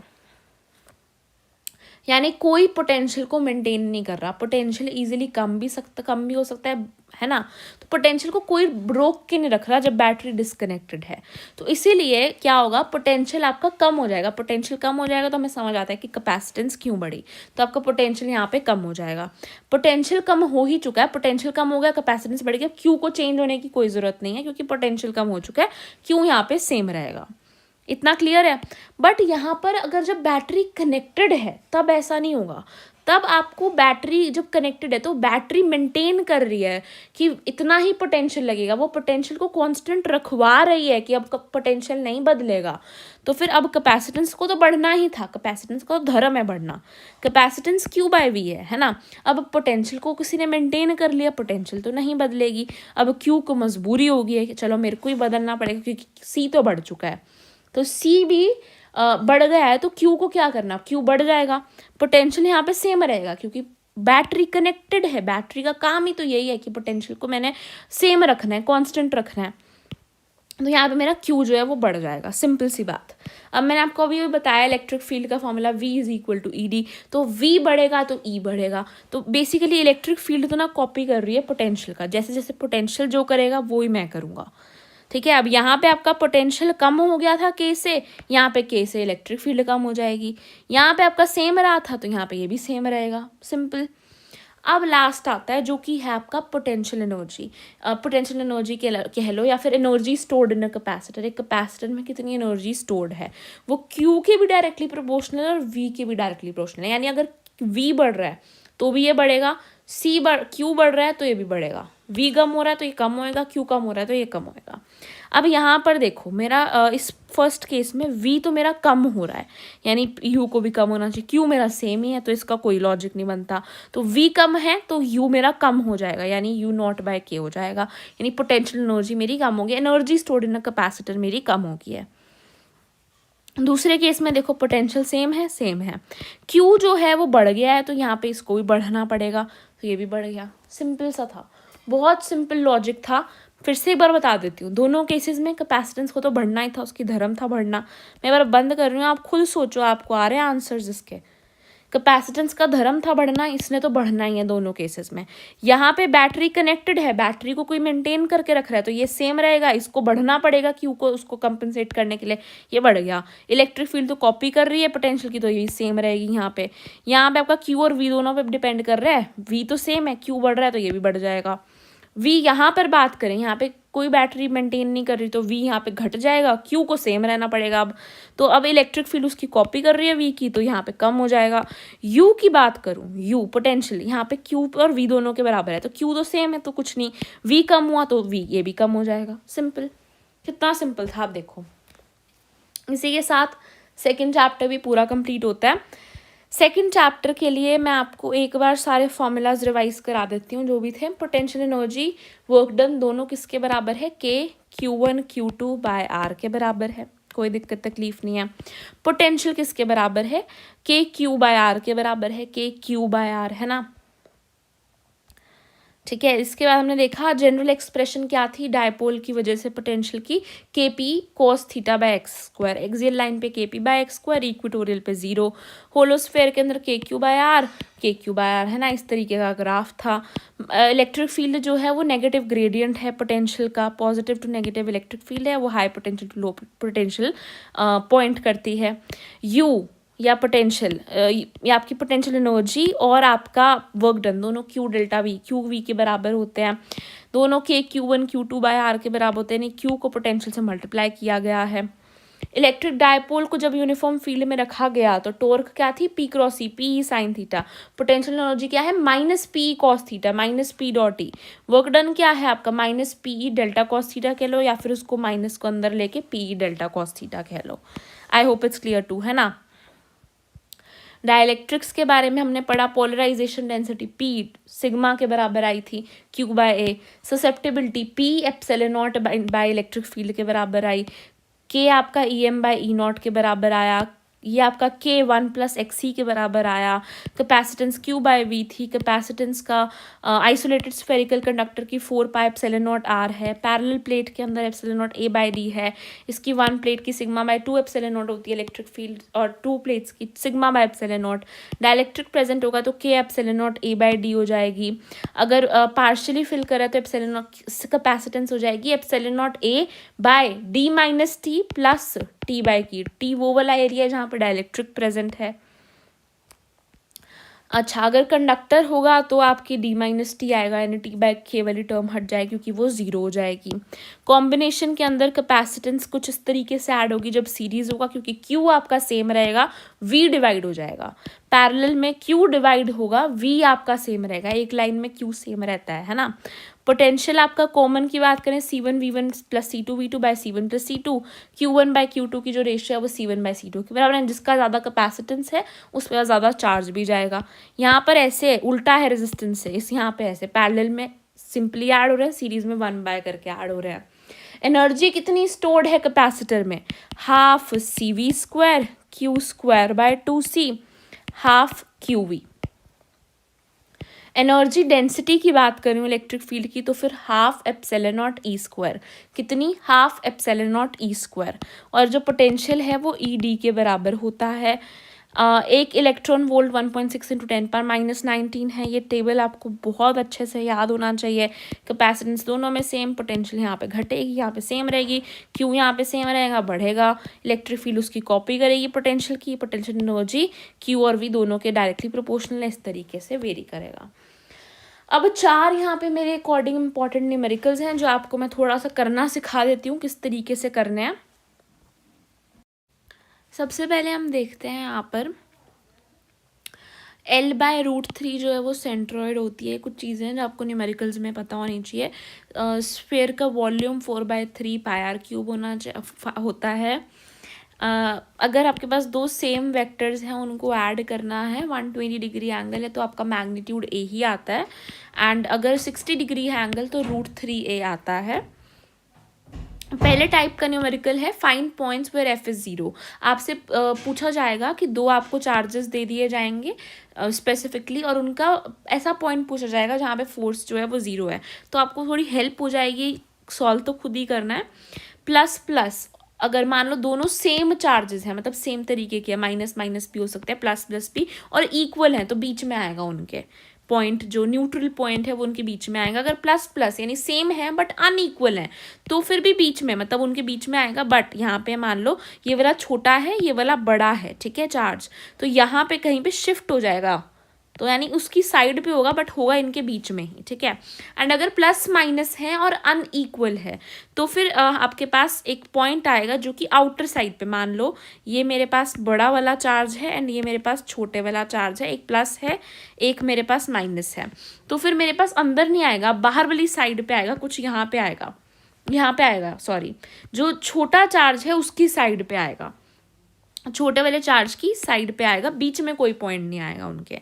यानी कोई पोटेंशियल को मेंटेन नहीं कर रहा, पोटेंशियल इजीली कम भी हो सकता है ना, तो पोटेंशियल को कोई रोक के नहीं रख रहा जब बैटरी डिस्कनेक्टेड है। तो इसीलिए क्या होगा, पोटेंशियल आपका कम हो जाएगा। पोटेंशियल कम हो जाएगा तो हमें समझ आता है कि कैपेसिटेंस क्यों बढ़ी, तो आपका पोटेंशियल यहाँ पे कम हो जाएगा। पोटेंशियल कम हो ही चुका है, पोटेंशियल कम हो गया, कैपेसिटेंस बढ़ गया, क्यू को चेंज होने की कोई ज़रूरत नहीं है क्योंकि पोटेंशियल कम हो चुका है, क्यू यहाँ पे सेम रहेगा। इतना क्लियर है। बट यहाँ पर अगर जब बैटरी कनेक्टेड है तब ऐसा नहीं होगा, तब आपको बैटरी जब कनेक्टेड है तो बैटरी मेंटेन कर रही है कि इतना ही पोटेंशियल लगेगा, वो पोटेंशियल को कांस्टेंट रखवा रही है कि अब पोटेंशियल नहीं बदलेगा। तो फिर अब कैपेसिटेंस को तो बढ़ना ही था, कैपेसिटेंस का तो धर्म है बढ़ना, कैपेसिटेंस क्यू बाय वी है ना। अब पोटेंशियल को किसी ने मेंटेन कर लिया, पोटेंशियल तो नहीं बदलेगी, अब क्यू को मजबूरी होगी कि चलो मेरे को ही बदलना पड़ेगा क्योंकि सी तो बढ़ चुका है। तो सी भी बढ़ गया है तो क्यू को क्या करना, क्यू बढ़ जाएगा, पोटेंशियल यहाँ पे सेम रहेगा क्योंकि बैटरी कनेक्टेड है। बैटरी का काम ही तो यही है कि पोटेंशियल को मैंने सेम रखना है, कांस्टेंट रखना है, तो यहाँ पे मेरा क्यू जो है वो बढ़ जाएगा, सिंपल सी बात। अब मैंने आपको अभी बताया इलेक्ट्रिक फील्ड का formula V is equal to E D, तो V बढ़ेगा तो E बढ़ेगा। तो बेसिकली इलेक्ट्रिक फील्ड तो ना कॉपी कर रही है पोटेंशियल का, जैसे जैसे पोटेंशियल जो करेगा वो ही मैं करूँगा, ठीक है। अब यहाँ पे आपका पोटेंशियल कम हो गया था के से, यहाँ पे के से इलेक्ट्रिक फील्ड कम हो जाएगी। यहाँ पे आपका सेम रहा था तो यहाँ पे ये भी सेम रहेगा, सिंपल। अब लास्ट आता है जो कि है आपका पोटेंशियल एनर्जी। पोटेंशियल एनर्जी कह लो या फिर energy stored in a capacitor. एक कैपेसिटर में कितनी एनर्जी स्टोर्ड है वो क्यू के भी डायरेक्टली प्रोपोर्शनल है और वी के भी डायरेक्टली प्रोपोर्शनल है, यानी अगर वी बढ़ रहा है तो भी ये बढ़ेगा, क्यू बढ़ रहा है तो ये भी बढ़ेगा, वी कम हो रहा है तो ये कम होएगा, क्यू कम हो रहा है तो ये कम होएगा। अब यहाँ पर देखो मेरा इस फर्स्ट केस में v तो मेरा कम हो रहा है, यानी u को भी कम होना चाहिए, q मेरा सेम ही है तो इसका कोई लॉजिक नहीं बनता। तो v कम है तो u मेरा कम हो जाएगा, यानी u नॉट बाय k हो जाएगा, यानी पोटेंशियल एनर्जी मेरी कम होगी, energy stored in a capacitor मेरी कम होगी है। दूसरे केस में देखो पोटेंशियल सेम है, Q जो है वो बढ़ गया है तो यहाँ पे इसको भी बढ़ना पड़ेगा, तो ये भी बढ़ गया। सिंपल सा था, बहुत सिंपल लॉजिक था। फिर से एक बार बता देती हूँ, दोनों केसेस में कैपेसिटेंस को तो बढ़ना ही था, उसकी धर्म था बढ़ना। मैं बार बंद कर रही हूँ, आप खुद सोचो आपको आ रहे हैं आंसर्स इसके। कैपेसिटेंस का धर्म था बढ़ना, इसने तो बढ़ना ही है दोनों केसेस में। यहाँ पे बैटरी कनेक्टेड है, बैटरी को कोई मेंटेन करके रख रहा है तो ये सेम रहेगा, इसको बढ़ना पड़ेगा क्यू को, उसको कंपनसेट करने के लिए, ये बढ़ गया। इलेक्ट्रिक फील्ड तो कॉपी कर रही है पोटेंशियल की, तो ये सेम रहेगी। यहाँ पे आपका क्यू और वी दोनों पे डिपेंड कर रहा है, वी तो सेम है, क्यू बढ़ रहा है तो ये भी बढ़ जाएगा। वी यहाँ पर बात करें, यहाँ पे कोई बैटरी मेंटेन नहीं कर रही तो वी यहाँ पे घट जाएगा, क्यू को सेम रहना पड़ेगा। अब तो अब इलेक्ट्रिक फील्ड उसकी कॉपी कर रही है वी की, तो यहाँ पे कम हो जाएगा। यू की बात करूँ, यू पोटेंशियल यहाँ पे क्यू और वी दोनों के बराबर है, तो क्यू तो सेम है तो कुछ नहीं, वी कम हुआ तो वी ये भी कम हो जाएगा। सिंपल, कितना सिंपल था आप देखो। इसी के साथ सेकेंड चैप्टर भी पूरा कंप्लीट होता है। सेकेंड चैप्टर के लिए मैं आपको एक बार सारे फॉर्मूलाज रिवाइज करा देती हूँ जो भी थे। पोटेंशियल एनर्जी वर्क डन दोनों किसके बराबर है, के Q1 Q2 बाय आर के बराबर है, कोई दिक्कत तकलीफ नहीं है। पोटेंशियल किसके बराबर है, के क्यू बाय आर के बराबर है, के क्यू बाय आर है ना, ठीक है। इसके बाद हमने देखा जनरल एक्सप्रेशन क्या थी डायपोल की वजह से पोटेंशियल की, K P cos theta by x square, axial line पे K P by x square, equatorial पे 0, होलोस्फेयर के अंदर के क्यू बाय आर है ना, इस तरीके का ग्राफ था। इलेक्ट्रिक फील्ड जो है वो नेगेटिव ग्रेडियंट है पोटेंशियल का, positive to negative electric field है, वो high potential to low potential point करती है। यू या पोटेंशियल या आपकी पोटेंशियल एनर्जी और आपका वर्क डन दोनों Q delta V Q V के बराबर होते हैं, दोनों के Q1 Q2 बाय आर के बराबर होते हैं, यानी क्यू को पोटेंशियल से मल्टीप्लाई किया गया है। इलेक्ट्रिक डायपोल को जब यूनिफॉर्म फील्ड में रखा गया तो टॉर्क क्या थी, P क्रॉस ई, P sign theta. Potential energy क्या है, minus P cos theta, minus P dot E. Work done क्या है आपका, minus PE delta cos theta कह लो, या फिर उसको माइनस को अंदर लेके PE डेल्टा कॉस थीटा कह लो। I hope it's clear too, है ना। डाइलेक्ट्रिक्स के बारे में हमने पढ़ा, पोलराइजेशन डेंसिटी P सिग्मा के बराबर आई थी Q by A, susceptibility P epsilon naught by electric field के बराबर आई, K आपका EM बाय ई नॉट के बराबर आया, ये आपका K1 प्लस XC के बराबर आया। कैपेसिटेंस Q बाय V थी, कैपेसिटेंस का आइसोलेटेड स्फेरिकल कंडक्टर की 4 पाई एप्सिलॉन नॉट R है, पैरेलल प्लेट के अंदर epsilon naught A by D है, इसकी 1 प्लेट की सिग्मा बाय 2 एप्सिलॉन नॉट होती है इलेक्ट्रिक फील्ड, और 2 प्लेट्स की sigma by epsilon naught. Dielectric present होगा तो K epsilon naught A by D हो जाएगी। अगर पार्शियली फिल करा तो एप्सिलॉन नॉट कैपेसिटेंस हो जाएगी epsilon naught A by D minus T plus T by K, T वो वाला एरिया है जहाँ पर डाइलेक्ट्रिक प्रेजेंट है। अच्छा, अगर कंडक्टर होगा तो आपकी D माइनस टी आएगा, यानी T बाय K वाली टर्म हट जाएगी क्योंकि वो 0 हो जाएगी। कॉम्बिनेशन के अंदर कैपेसिटेंस कुछ इस तरीके से ऐड होगी जब सीरीज होगा, क्योंकि Q आपका सेम रहेगा, V डिवाइड हो जाएगा। पैरेलल में Q डिवाइड होगा, V आपका सेम रहेगा, एक लाइन में Q सेम रहता है ना। पोटेंशियल आपका कॉमन की बात करें C1 V1 plus C2 V2 bye C1 plus C2, Q1 bye Q2 की जो रेशियो है वो C1 बाय C2 के बराबर है। जिसका ज़्यादा कैपेसिटेंस है उस पर ज़्यादा चार्ज भी जाएगा। यहाँ पर ऐसे उल्टा है रेजिस्टेंस से, इस यहाँ पे ऐसे पैरेलल में सिंपली ऐड हो रहे हैं, सीरीज में 1 बाय करके ऐड हो रहे हैं। एनर्जी कितनी स्टोर्ड है कैपेसिटर में, half CV square Q square by 2C, half QV। Energy density की बात करूँ इलेक्ट्रिक फील्ड की तो फिर हाफ एप्सिलॉन नॉट ई स्क्वायर, कितनी, हाफ एप्सिलॉन नॉट ई स्क्वायर। और जो पोटेंशियल है वो ED के बराबर होता है। एक इलेक्ट्रॉन वोल्ट 1.6 इंटू 10⁻⁻19 है। ये टेबल आपको बहुत अच्छे से याद होना चाहिए। कैपेसिटेंस दोनों में सेम, पोटेंशियल यहाँ पे घटेगी, यहाँ पे सेम रहेगी, क्यू यहाँ पे सेम रहेगा, बढ़ेगा। इलेक्ट्रिक फील्ड उसकी कॉपी करेगी पोटेंशियल की, पोटेंशियल एनर्जी क्यू और वी दोनों के डायरेक्टली प्रोपोर्शनल है, इस तरीके से वेरी करेगा। अब 4 यहाँ पे मेरे अकॉर्डिंग इंपॉर्टेंट न्यूमेरिकल्स हैं जो आपको मैं थोड़ा सा करना सिखा देती हूँ किस तरीके से करने हैं। सबसे पहले हम देखते हैं यहाँ पर L/√3 जो है वो सेंट्रॉइड होती है। कुछ चीज़ें जो आपको न्यूमेरिकल्स में पता होनी चाहिए। स्फीयर का वॉल्यूम 4/3 πr³ होता है। अगर आपके पास दो सेम वेक्टर्स हैं, उनको ऐड करना है, 120 डिग्री एंगल है तो आपका मैग्नीट्यूड ए ही आता है, एंड अगर 60 डिग्री है एंगल तो √3a आता है। पहले टाइप का न्यूमेरिकल है find points where f is 0। आपसे पूछा जाएगा कि दो आपको चार्जेस दे दिए जाएंगे स्पेसिफिकली, और उनका ऐसा पॉइंट पूछा जाएगा जहाँ पे फोर्स जो है वो 0 है। तो आपको थोड़ी हेल्प हो जाएगी, सॉल्व तो खुद ही करना है। प्लस प्लस, अगर मान लो दोनों सेम चार्जेस हैं, मतलब सेम तरीके के, माइनस माइनस भी हो सकते हैं, प्लस प्लस भी, और इक्वल हैं तो बीच में आएगा उनके पॉइंट, जो न्यूट्रल पॉइंट है वो उनके बीच में आएगा। अगर प्लस प्लस यानी सेम है बट अनइक्वल है तो फिर भी बीच में, मतलब उनके बीच में आएगा। बट यहाँ पे मान लो ये वाला छोटा है, ये वाला बड़ा है, ठीक है चार्ज, तो यहाँ पे कहीं पे शिफ्ट हो जाएगा, तो यानी उसकी साइड पे होगा बट होगा इनके बीच में ही, ठीक है। एंड अगर प्लस माइनस है और अनइक्वल है तो फिर आपके पास एक पॉइंट आएगा जो कि आउटर साइड पे, मान लो ये मेरे पास बड़ा वाला चार्ज है एंड ये मेरे पास छोटे वाला चार्ज है, एक प्लस है एक मेरे पास माइनस है, तो फिर मेरे पास अंदर नहीं आएगा, बाहर वाली साइड पे आएगा, कुछ यहाँ पे आएगा, यहाँ पे आएगा, सॉरी, जो छोटा चार्ज है उसकी साइड पे आएगा, छोटे वाले चार्ज की साइड पे आएगा, बीच में कोई पॉइंट नहीं आएगा उनके।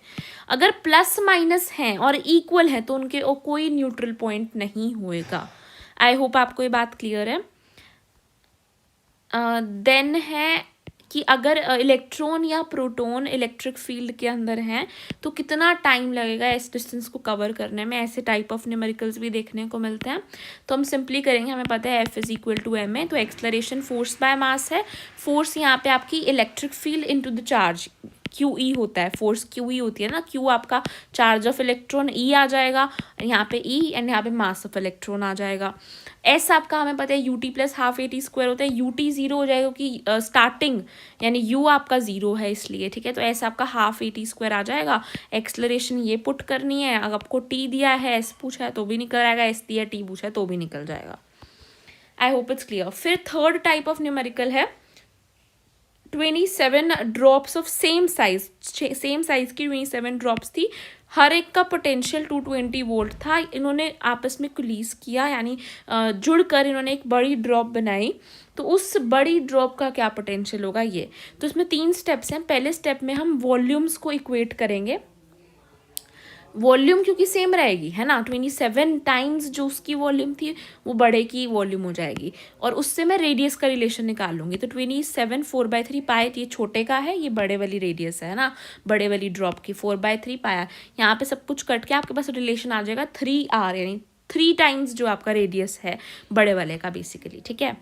अगर प्लस माइनस हैं और इक्वल है तो उनके कोई न्यूट्रल पॉइंट नहीं होएगा। आई होप आपको ये बात क्लियर है। देन है कि अगर इलेक्ट्रॉन या प्रोटॉन इलेक्ट्रिक फील्ड के अंदर हैं तो कितना टाइम लगेगा इस डिस्टेंस को कवर करने में। ऐसे टाइप ऑफ न्यूमेरिकल्स भी देखने को मिलते हैं। तो हम सिंपली करेंगे, हमें पता है F is equal to ma, तो एक्सलरेशन फोर्स बाय मास है। फोर्स यहाँ पे आपकी electric field into the charge QE होता है, फोर्स QE होती है ना, Q आपका चार्ज ऑफ इलेक्ट्रॉन, E आ जाएगा यहाँ पे E, एंड यहाँ पे मास ऑफ इलेक्ट्रॉन आ जाएगा। S आपका हमें पता है UT प्लस हाफ AT² होता है, UT 0 हो जाएगा क्योंकि स्टार्टिंग यानी U आपका 0 है इसलिए, ठीक है। तो S आपका हाफ AT² आ जाएगा। एक्सलरेशन ये पुट करनी है, अगर आपको T दिया है, S पूछा है तो भी निकल आएगा, S दिया T पूछा है तो भी निकल जाएगा। आई होप इट्स क्लियर। फिर थर्ड टाइप ऑफ न्यूमेरिकल है 27 ड्रॉप्स ऑफ सेम साइज की 27 ड्रॉप्स थी, हर एक का पोटेंशियल 220 वोल्ट था। इन्होंने आपस में कुलीस किया, यानी जुड़कर इन्होंने एक बड़ी ड्रॉप बनाई, तो उस बड़ी ड्रॉप का क्या पोटेंशियल होगा ये। तो इसमें 3 स्टेप्स हैं। पहले स्टेप में हम वॉल्यूम्स को इक्वेट करेंगे, वॉल्यूम क्योंकि सेम रहेगी है ना, 27 टाइम्स जो उसकी वॉल्यूम थी वो बड़े की वॉल्यूम हो जाएगी, और उससे मैं रेडियस का रिलेशन निकाल लूँगी। तो 27 4/3 पाया, ये छोटे का है, ये बड़े वाली रेडियस है ना, बड़े वाली ड्रॉप की 4/3 पाया। यहाँ पे सब कुछ कट के आपके पास रिलेशन आ जाएगा 3r, यानी 3 टाइम्स जो आपका रेडियस है बड़े वाले का बेसिकली, ठीक है।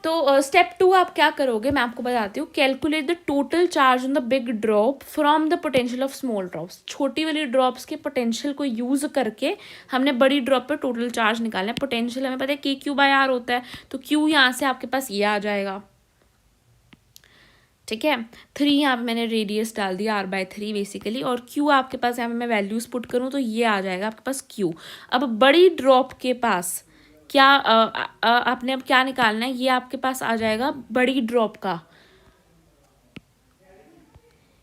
तो स्टेप 2 आप क्या करोगे, मैं आपको बताती हूँ। Calculate the total charge on the big drop from the potential of small drops. छोटी वाली ड्रॉप्स के पोटेंशियल को यूज़ करके हमने बड़ी ड्रॉप पे टोटल चार्ज निकालना है। पोटेंशियल हमें पता है KQ/R होता है, तो Q यहाँ से आपके पास ये आ जाएगा, ठीक है। 3 यहाँ पे मैंने रेडियस डाल दिया R/3 बेसिकली, और Q आपके पास यहाँ पे मैं वैल्यूज़ पुट करूँ तो ये आ जाएगा आपके पास Q। अब बड़ी ड्रॉप के पास क्या आपने अब क्या निकालना है, ये आपके पास आ जाएगा बड़ी ड्रॉप का,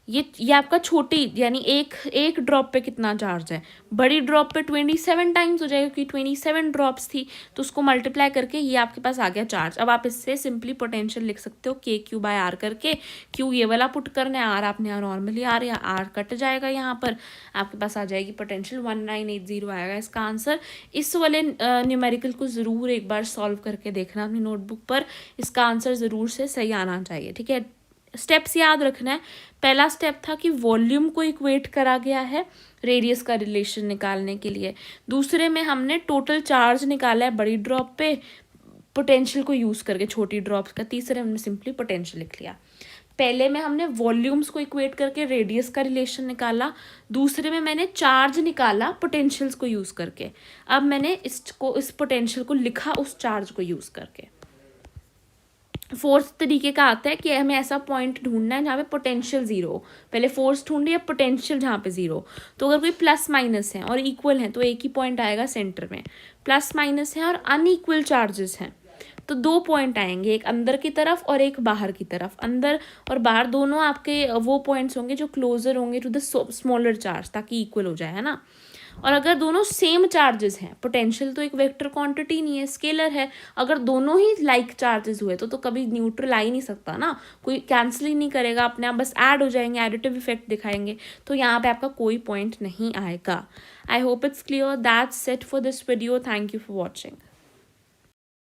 ये आपका छोटी यानी एक ड्रॉप पे कितना चार्ज है, बड़ी ड्रॉप पे 27 टाइम्स हो जाएगा क्योंकि 27 ड्रॉप्स थी, तो उसको मल्टीप्लाई करके ये आपके पास आ गया चार्ज। अब आप इससे सिंपली पोटेंशियल लिख सकते हो KQ/R करके, Q ये वाला पुट करना है, R आपने नॉर्मली R कट जाएगा, यहाँ पर आपके पास आ जाएगी पोटेंशियल 1980 आएगा इसका आंसर। इस वाले न्यूमेरिकल को ज़रूर एक बार सॉल्व करके देखना अपनी नोटबुक पर, इसका आंसर ज़रूर से सही आना चाहिए, ठीक है। स्टेप्स याद रखना है। पहला स्टेप था कि वॉल्यूम को इक्वेट करा गया है रेडियस का रिलेशन निकालने के लिए। दूसरे में हमने टोटल चार्ज निकाला है बड़ी ड्रॉप पे पोटेंशियल को यूज़ करके छोटी ड्रॉप्स का। तीसरे हमने सिंपली पोटेंशियल लिख लिया। पहले में हमने वॉल्यूम्स को इक्वेट करके रेडियस का रिलेशन निकाला, दूसरे में मैंने चार्ज निकाला पोटेंशियल्स को यूज़ करके। अब मैंने इस पोटेंशियल को लिखा उस चार्ज को यूज़ करके। फोर्थ तरीके का आता है कि हमें ऐसा पॉइंट ढूंढना है जहाँ पे पोटेंशियल 0 हो। पहले फोर्स ढूंढिए, पोटेंशियल जहाँ पे 0। तो अगर कोई प्लस माइनस है और इक्वल है तो एक ही पॉइंट आएगा सेंटर में। प्लस माइनस है और अनइक्वल चार्जेस हैं तो 2 पॉइंट आएंगे, एक अंदर की तरफ और एक बाहर की तरफ। अंदर और बाहर दोनों आपके वो पॉइंट्स होंगे जो क्लोजर होंगे टू द स्मॉलर चार्ज, ताकि इक्वल हो जाए, है ना। और अगर दोनों सेम चार्जेस हैं, पोटेंशियल तो एक वेक्टर क्वांटिटी नहीं है, स्केलर है, अगर दोनों ही लाइक चार्जेस हुए तो कभी न्यूट्रल आ ही नहीं सकता ना, कोई कैंसिल ही नहीं करेगा अपने आप, बस ऐड हो जाएंगे, एडिटिव इफेक्ट दिखाएंगे, तो यहाँ पे आपका कोई पॉइंट नहीं आएगा। आई hope it's clear. That's it for this video. Thank you for watching.